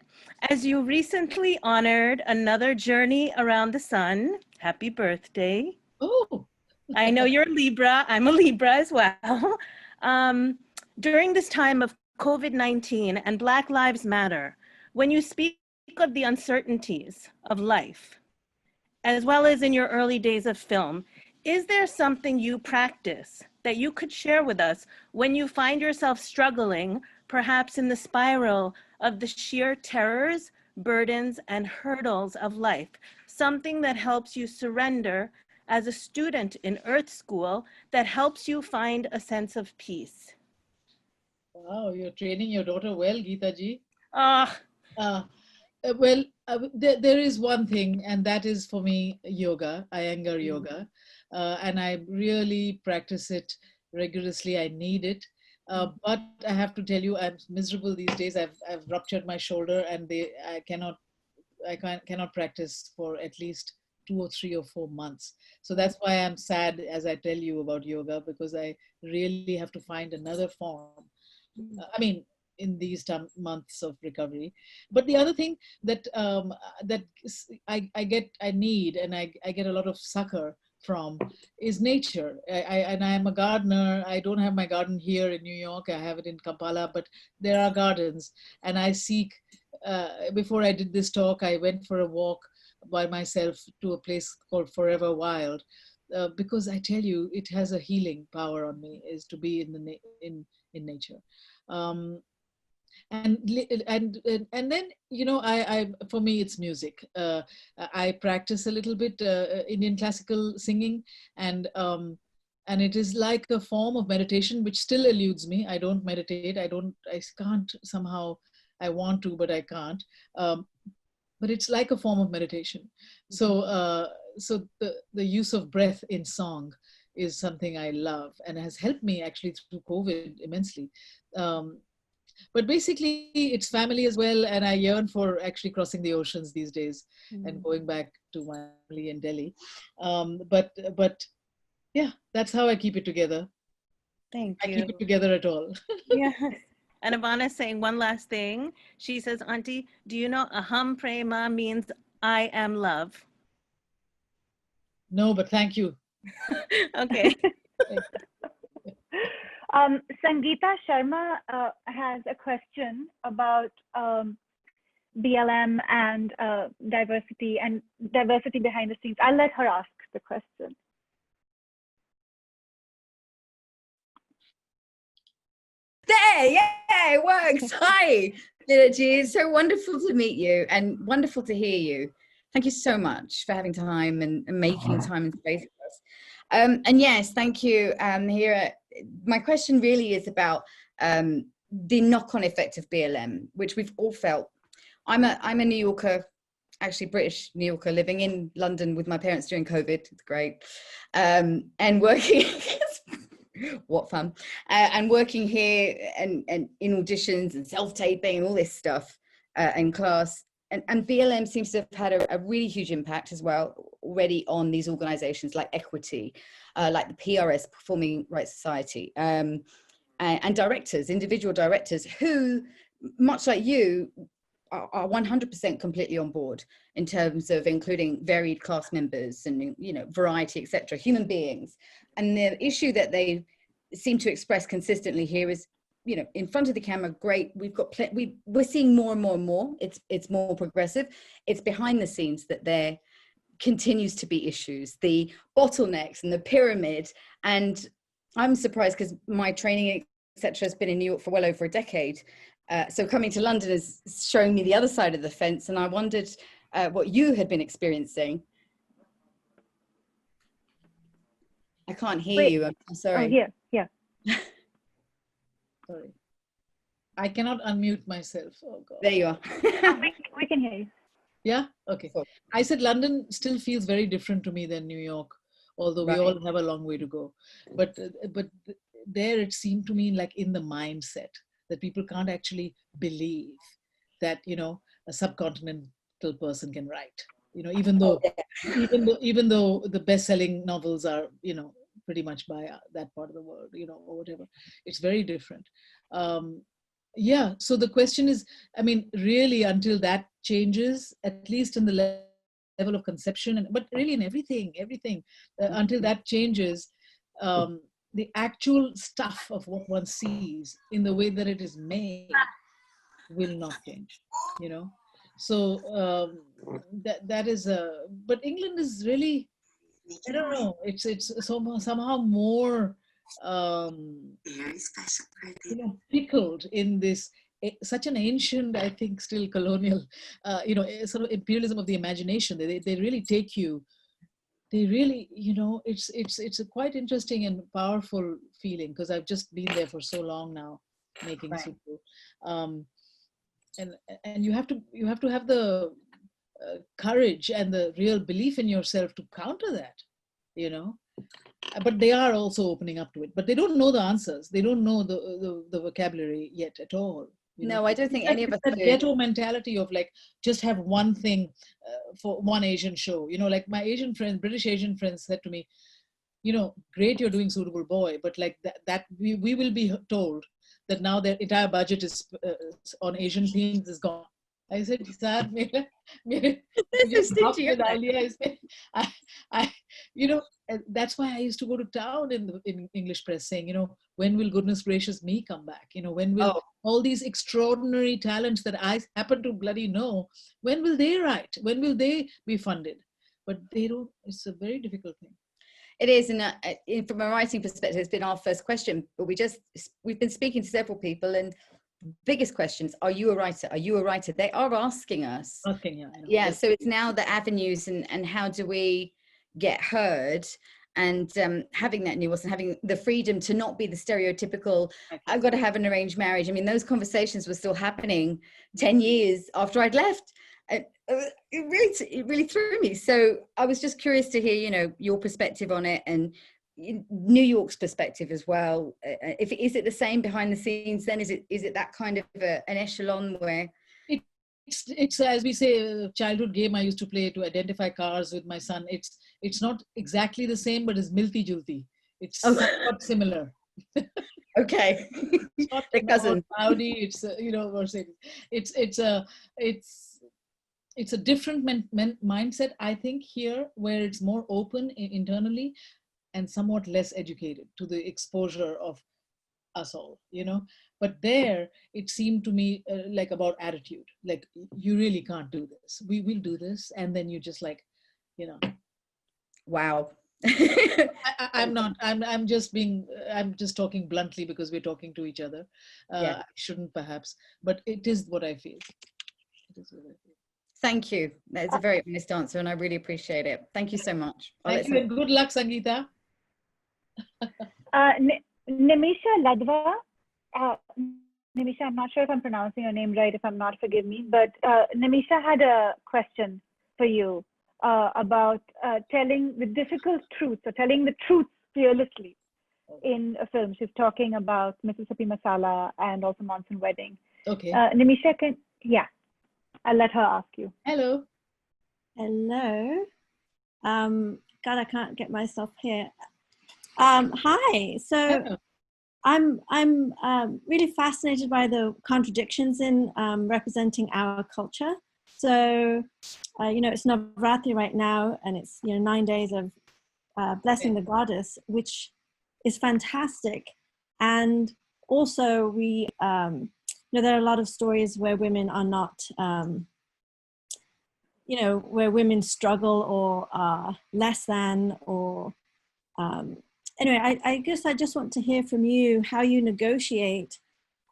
Speaker 3: As you recently honored another journey around the sun, happy birthday.
Speaker 2: Oh,
Speaker 3: I know you're a Libra. I'm a Libra as well. During this time of COVID-19 and Black Lives Matter, when you speak of the uncertainties of life, as well as in your early days of film, is there something you practice that you could share with us when you find yourself struggling, perhaps in the spiral of the sheer terrors, burdens, and hurdles of life? Something that helps you surrender as a student in Earth School, that helps you find a sense of peace.
Speaker 2: wow, you're training your daughter well, Geeta ji.
Speaker 3: Ah,
Speaker 2: There is one thing, and that is for me yoga, Iyengar yoga, and I really practice it rigorously. I need it, but I have to tell you, I'm miserable these days. I've ruptured my shoulder, and I cannot practice for at least 2 or 3 or 4 months. So that's why I'm sad as I tell you about yoga, because I really have to find another form. I mean, in these months of recovery. But the other thing that I need, and I get a lot of succor from, is nature. And I'm a gardener. I don't have my garden here in New York. I have it in Kampala, but there are gardens, and I seek. Before I did this talk, I went for a walk by myself to a place called Forever Wild, because I tell you, it has a healing power on me, is to be in nature. Um, and then, I for me it's music. I practice a little bit Indian classical singing, and it is like a form of meditation which still eludes me. I don't meditate. I can't somehow. I want to, but I can't. But it's like a form of meditation. So the use of breath in song is something I love, and has helped me actually through COVID immensely. But basically, it's family as well, and I yearn for actually crossing the oceans these days and going back to my family in Delhi. But yeah, that's how I keep it together.
Speaker 3: thank
Speaker 2: I
Speaker 3: you.
Speaker 2: keep it together at all.
Speaker 3: Yes. And Ivana's saying one last thing. She says, Auntie, do you know aham prema means I am love?
Speaker 2: No, but thank you.
Speaker 3: Okay.
Speaker 1: Sangeeta Sharma has a question about BLM and diversity behind the scenes. I'll let her ask the question.
Speaker 4: There, yeah, it works. Hi, Lilaji. It's so wonderful to meet you and wonderful to hear you. Thank you so much for having time and making time and space for us. And yes, thank you, Mira. My question really is about the knock-on effect of BLM, which we've all felt. I'm a New Yorker, actually British New Yorker, living in London with my parents during COVID. It's great, and working. What fun. And working here and in auditions and self-taping and all this stuff in class. And BLM seems to have had a really huge impact as well already on these organizations like Equity, like the PRS, Performing Rights Society, and directors, individual directors who, much like you, are 100% completely on board in terms of including varied class members and, variety, etc., human beings. And the issue that they seem to express consistently here is, in front of the camera, great. We've got we're seeing more and more and more. It's more progressive. It's behind the scenes that there continues to be issues, the bottlenecks and the pyramid. And I'm surprised because my training, etc., has been in New York for well over a decade. So coming to London is showing me the other side of the fence. And I wondered what you had been experiencing. I can't hear you. I'm sorry.
Speaker 1: Oh, yeah.
Speaker 2: Sorry. I cannot unmute myself. Oh, God.
Speaker 4: There you are.
Speaker 1: We can hear you.
Speaker 2: Yeah? Okay.
Speaker 4: Cool.
Speaker 2: I said London still feels very different to me than New York, although we all have a long way to go. But there it seemed to me like in the mindset that people can't actually believe that, a subcontinental person can write. Even though the best-selling novels are, pretty much by that part of the world, or whatever. It's very different. Yeah, so the question is, I mean, really, until that changes, at least in the level of conception, but really in everything, until that changes, the actual stuff of what one sees in the way that it is made will not change, So that is but England is really, I don't know, it's somehow more pickled in this such an ancient, I think, still colonial, sort of imperialism of the imagination. They really take you. They really, it's a quite interesting and powerful feeling, because I've just been there for so long now, making Supu. And you have to have the courage and the real belief in yourself to counter that, But they are also opening up to it. But they don't know the answers. They don't know the vocabulary yet at all.
Speaker 4: No, I don't think any of us
Speaker 2: do.
Speaker 4: do.
Speaker 2: Ghetto mentality of like, just have one thing for one Asian show. Like my Asian friends, British Asian friends said to me, great, you're doing Suitable Boy, but like that we will be told that now their entire budget is on Asian themes is gone. I said, "Sir, that's why I used to go to town in English press saying, when will goodness gracious me come back? When will all these extraordinary talents that I happen to bloody know, when will they write? When will they be funded?" But they don't. It's a very difficult thing.
Speaker 4: It is, and from a writing perspective, it's been our first question. But we've been speaking to several people, and biggest questions: Are you a writer? Are you a writer? They are asking us. Yeah. So it's now the avenues and how do we get heard, and having that nuance and having the freedom to not be the stereotypical. I've got to have an arranged marriage. I mean, those conversations were still happening 10 years after I'd left. It really threw me. So I was just curious to hear, your perspective on it, and New York's perspective as well. Is it the same behind the scenes? Then is it that kind of an echelon where
Speaker 2: it's as we say, a childhood game I used to play to identify cars with my son. It's not exactly the same, but it's milti julti. It's somewhat similar.
Speaker 4: Okay.
Speaker 2: It's not
Speaker 4: the cousin
Speaker 2: Audi. It's it's a different mindset, I think, here, where it's more open internally and somewhat less educated to the exposure of us all, But there, it seemed to me like about attitude. Like, you really can't do this. We will do this. And then you just like,
Speaker 4: Wow.
Speaker 2: I'm just talking bluntly because we're talking to each other. I shouldn't perhaps, but it is what I feel. It is what I feel.
Speaker 4: Thank you. That is a very honest answer, and I really appreciate it. Thank you so much.
Speaker 2: Thank you, and good luck, Sangeeta.
Speaker 1: Nimisha Ladva. Nimisha, I'm not sure if I'm pronouncing your name right. If I'm not, forgive me. But Nimisha had a question for you about telling the difficult truths, or telling the truth fearlessly in a film. She's talking about Mississippi Masala and also Monsoon Wedding.
Speaker 2: Okay.
Speaker 1: Nimisha, I'll let her ask you.
Speaker 2: Hello.
Speaker 5: Hello. God, I can't get myself here. Hi. So
Speaker 2: Hello.
Speaker 5: I'm really fascinated by the contradictions in representing our culture. So, it's Navratri right now, and it's 9 days of blessing the goddess, which is fantastic. And also we there are a lot of stories where women are not, where women struggle or are less than, or anyway, I guess I just want to hear from you how you negotiate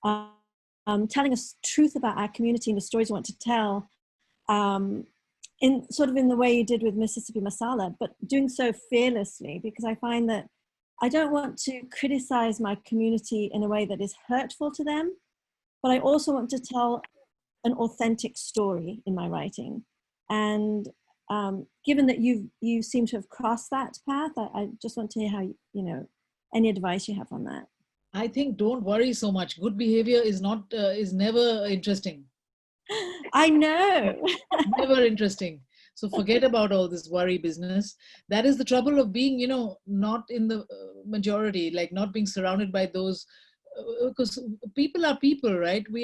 Speaker 5: telling us truth about our community and the stories you want to tell, in the way you did with Mississippi Masala, but doing so fearlessly, because I find that I don't want to criticize my community in a way that is hurtful to them, but I also want to tell an authentic story in my writing. And given that you seem to have crossed that path, I just want to hear how, any advice you have on that.
Speaker 2: I think don't worry so much. Good behavior is never interesting.
Speaker 5: I know.
Speaker 2: Never interesting. So forget about all this worry business. That is the trouble of being, not in the majority, like not being surrounded by those, because people are people, right? We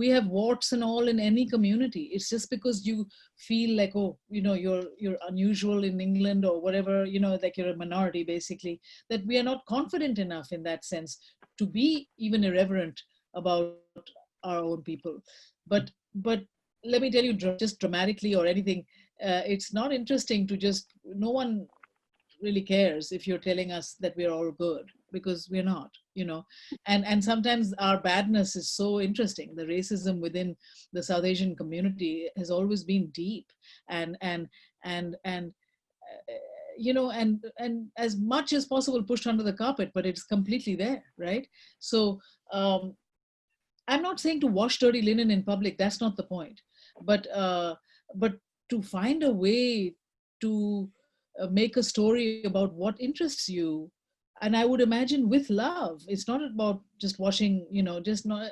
Speaker 2: have warts and all in any community. It's just because you feel like, oh, you're unusual in England or whatever, like you're a minority basically, that we are not confident enough in that sense to be even irreverent about our own people. But let me tell you, just dramatically or anything, it's not interesting to just, no one really cares if you're telling us that we're all good, because we're not, and sometimes our badness is so interesting. The racism within the South Asian community has always been deep, and as much as possible pushed under the carpet, but it's completely there, right? So I'm not saying to wash dirty linen in public, that's not the point, but to find a way to make a story about what interests you. And I would imagine with love. It's not about just washing, just not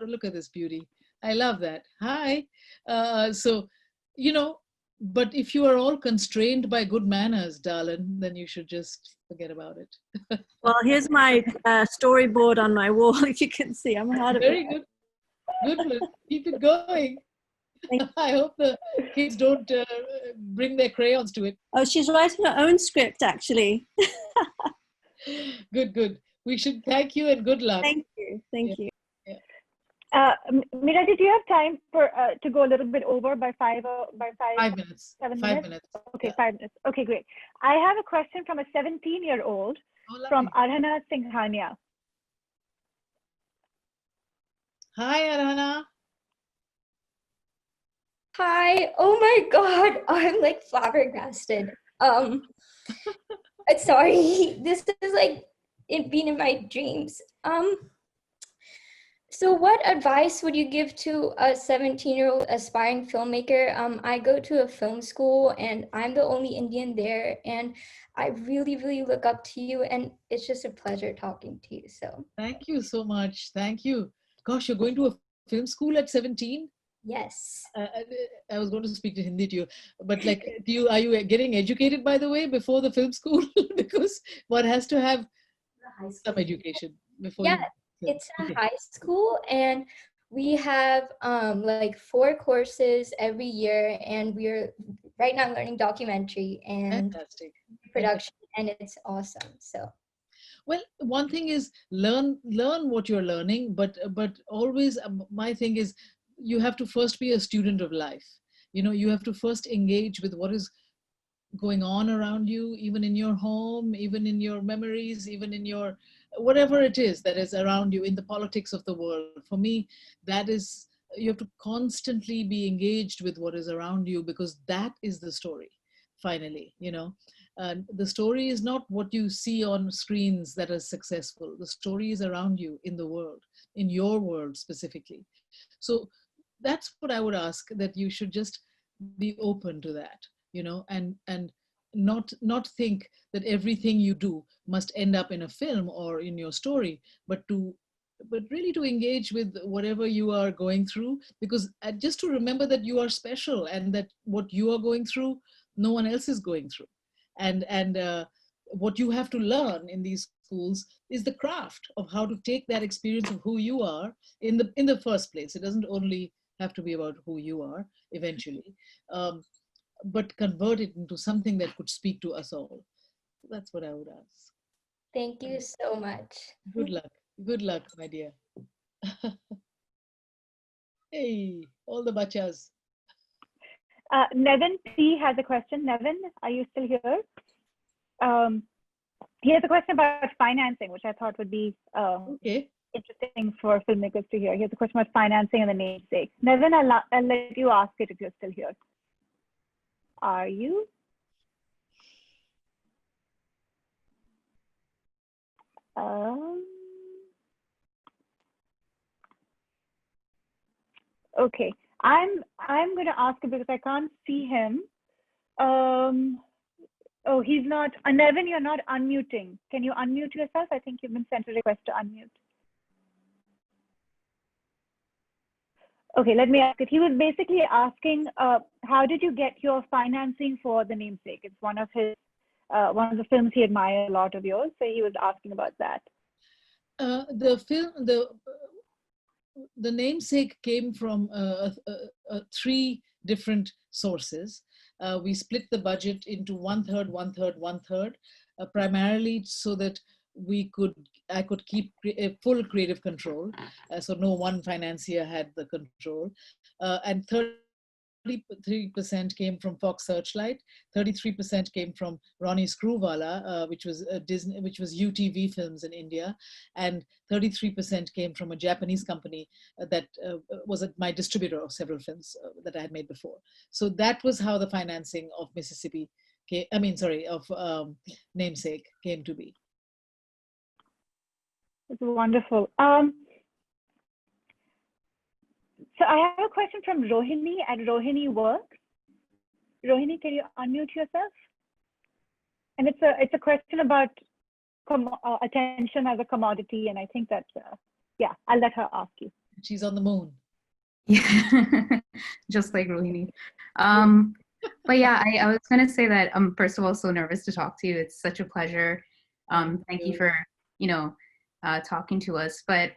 Speaker 2: look at this beauty. I love that. Hi. So, but if you are all constrained by good manners, darling, then you should just forget about it.
Speaker 5: Well, here's my storyboard on my wall. If you can see, I'm hard at
Speaker 2: Very
Speaker 5: it.
Speaker 2: good. Good, Liz. Keep it going. I hope the kids don't bring their crayons to it.
Speaker 5: Oh, she's writing her own script, actually.
Speaker 2: Good. We should thank you and good luck.
Speaker 5: Thank you. Thank you.
Speaker 1: Mira, did you have time for to go a little bit over by 5
Speaker 2: minutes?
Speaker 1: 7
Speaker 2: 5
Speaker 1: minutes?
Speaker 2: minutes.
Speaker 1: Okay,
Speaker 2: Yeah.
Speaker 1: 5 minutes. Okay, great. I have a question from a 17-year-old
Speaker 2: Oh,
Speaker 1: from
Speaker 2: lovely.
Speaker 1: Arhana Singhania.
Speaker 2: Hi, Arhana.
Speaker 6: Hi. Oh my God. I'm like flabbergasted. Sorry. This is like it being in my dreams. So what advice would you give to a 17-year-old aspiring filmmaker? I go to a film school and I'm the only Indian there, and I really, really look up to you, and it's just a pleasure talking to you. So
Speaker 2: Thank you so much. Thank you. Gosh, you're going to a film school at 17?
Speaker 6: yes.
Speaker 2: I was going to speak to Hindi to you, but like, are you getting educated, by the way, before the film school? Because one has to have some education before
Speaker 6: Yeah,
Speaker 2: you.
Speaker 6: it's a high school, and we have like 4 courses every year, and we're right now learning documentary and
Speaker 2: Fantastic.
Speaker 6: production, and it's awesome. So
Speaker 2: Well, one thing is learn what you're learning, but always my thing is you have to first be a student of life. You have to first engage with what is going on around you, even in your home, even in your memories, even in your whatever it is that is around you, in the politics of the world. For me, that is, you have to constantly be engaged with what is around you, because that is the story finally. The story is not what you see on screens that are successful. The story is around you in the world, in your world specifically. So that's what I would ask, that you should just be open to that, and not think that everything you do must end up in a film or in your story, but really to engage with whatever you are going through, because just to remember that you are special, and that what you are going through, no one else is going through. And what you have to learn in these schools is the craft of how to take that experience of who you are in the first place. It doesn't only have to be about who you are eventually, but convert it into something that could speak to us all. That's what I would ask.
Speaker 6: thank you so much.
Speaker 2: Good luck, my dear. Hey, all the bachas.
Speaker 1: Nevin P has a question. Nevin, are you still here? He has a question about financing, which I thought would be
Speaker 2: Okay.
Speaker 1: interesting for filmmakers to hear. He has a question about financing and the namesake. Nevin, I'll let you ask it if you're still here. Are you? Okay, I'm going to ask him because I can't see him. Oh, he's not. Nevin, you're not unmuting. Can you unmute yourself? I think you've been sent a request to unmute. Okay, let me ask it. He was basically asking, how did you get your financing for The Namesake? It's one of the films he admired a lot of yours. So he was asking about that.
Speaker 2: The Namesake came from three different sources. We split the budget into one third, one third, one third, primarily so that I could keep full creative control. So no one financier had the control. And 33% came from Fox Searchlight, 33% came from Ronnie Screwvala, which was Disney, which was UTV Films in India, and 33% came from a Japanese company that was my distributor of several films that I had made before. So that was how the financing of Namesake came to be.
Speaker 1: It's wonderful. So I have a question from Rohini at Rohini Works. Rohini, can you unmute yourself? And it's a question about attention as a commodity, and I think that yeah, I'll let her ask you.
Speaker 2: She's on the moon.
Speaker 7: Yeah, just like Rohini. But yeah, I was gonna say that I'm first of all so nervous to talk to you. It's such a pleasure. Thank you for talking to us. But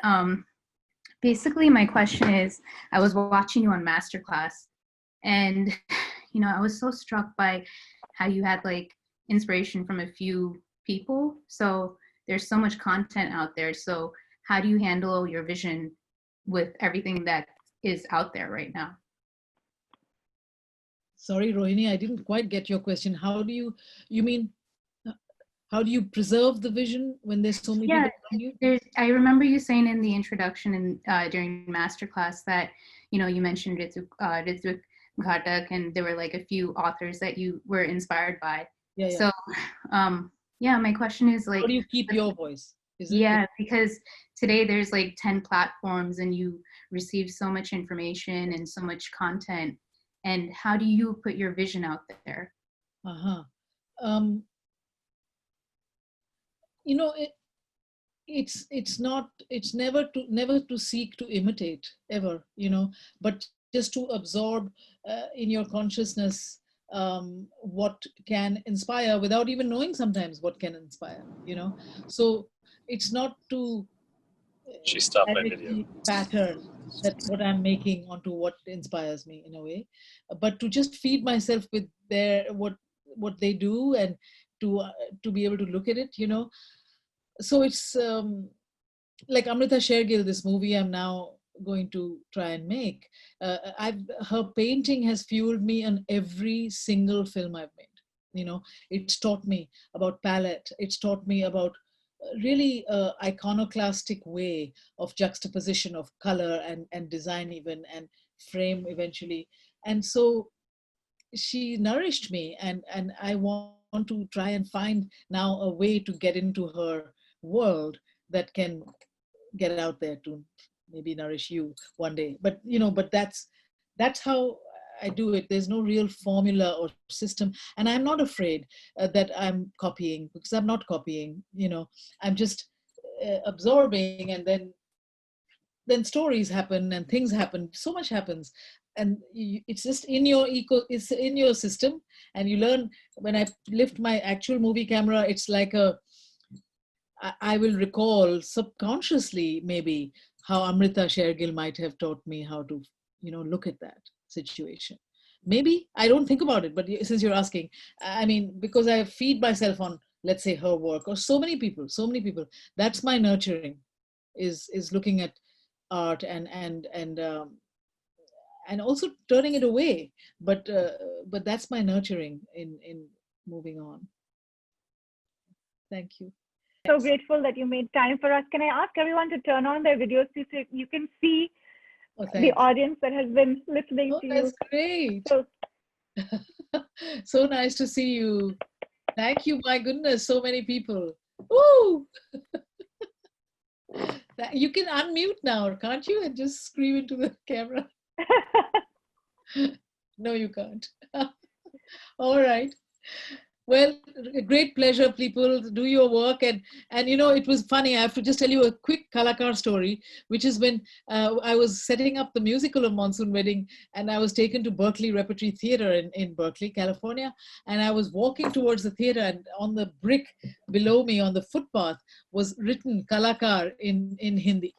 Speaker 7: basically, my question is, I was watching you on Masterclass, and I was so struck by how you had like inspiration from a few people. So there's so much content out there. So how do you handle your vision with everything that is out there right now?
Speaker 2: Sorry, Rohini, I didn't quite get your question. How do you preserve the vision when there's so many people around you?
Speaker 7: I remember you saying in the introduction and during Masterclass that, you mentioned Ritvik Ghatak, and there were like a few authors that you were inspired by.
Speaker 2: Yeah.
Speaker 7: So, my question is like,
Speaker 2: how do you keep your voice?
Speaker 7: Because today there's like 10 platforms and you receive so much information and so much content. And how do you put your vision out there?
Speaker 2: It's never to seek to imitate ever, but just to absorb in your consciousness what can inspire without even knowing sometimes what can inspire, So it's not to
Speaker 8: she stopped my video
Speaker 2: pattern that what I'm making onto what inspires me in a way, but to just feed myself with what they do and to be able to look at it, So it's like Amrita Shergill, this movie I'm now going to try and make. Her painting has fueled me on every single film I've made. It's taught me about palette. It's taught me about really iconoclastic way of juxtaposition of color and design even, and frame eventually. And so she nourished me, and I want to try and find now a way to get into her world that can get out there to maybe nourish you one day. But but that's how I do it. There's no real formula or system, and I'm not afraid that I'm copying, because I'm not copying. I'm just absorbing, and then stories happen and things happen. So much happens, and it's just in your it's in your system, and you learn. When I lift my actual movie camera, it's like I will recall subconsciously maybe how Amrita Shergill might have taught me how to, look at that situation. Maybe I don't think about it, but since you're asking, I mean, because I feed myself on, let's say, her work, or so many people, that's my nurturing, is looking at art and also turning it away. But that's my nurturing in moving on. Thank you.
Speaker 1: So grateful that you made time for us. Can I ask everyone to turn on their videos so you can see the audience that has been listening to you?
Speaker 2: That's great. So nice to see you. Thank you. My goodness, so many people. Woo! You can unmute now, can't you? And just scream into the camera. No, you can't. All right. Well, a great pleasure, people. Do your work. And you know, it was funny. I have to just tell you a quick Kalakar story, which has been, I was setting up the musical of Monsoon Wedding, and I was taken to Berkeley Repertory Theater in Berkeley, California. And I was walking towards the theater, and on the brick below me on the footpath was written Kalakar in Hindi,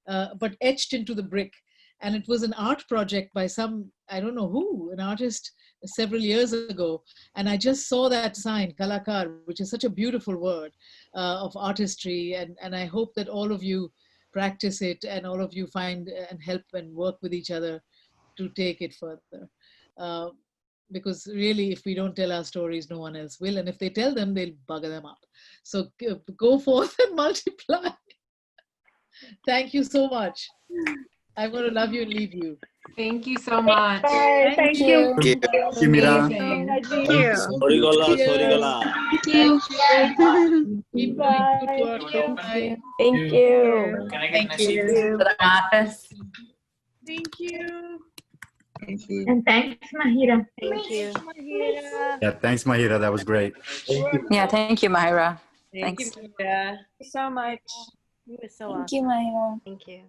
Speaker 2: but etched into the brick. And it was an art project by some, I don't know who, an artist several years ago. And I just saw that sign, Kalakar, which is such a beautiful word of artistry. And I hope that all of you practice it and all of you find and help and work with each other to take it further. Because really, if we don't tell our stories, no one else will. And if they tell them, they'll bugger them up. So go forth and multiply. Thank you so much. I'm going to love you and leave you.
Speaker 9: Thank you so much.
Speaker 1: Bye. Thank you.
Speaker 10: Thank you, Mira.
Speaker 3: Thank you.
Speaker 8: Sorry, Gola.
Speaker 2: Keep
Speaker 1: Bye.
Speaker 2: doing good work. Bye.
Speaker 6: Thank you.
Speaker 9: Can I get
Speaker 3: Thank you. Thank you.
Speaker 11: And thanks, Mahira.
Speaker 3: Thank you.
Speaker 10: Yeah, thanks, Mahira. That was great.
Speaker 12: Yeah, thank you, Mahira.
Speaker 3: Thank
Speaker 12: Thanks.
Speaker 3: you, Mira.
Speaker 5: so much.
Speaker 3: You were so
Speaker 6: Thank
Speaker 3: awesome.
Speaker 6: you, Mahira.
Speaker 3: Thank you.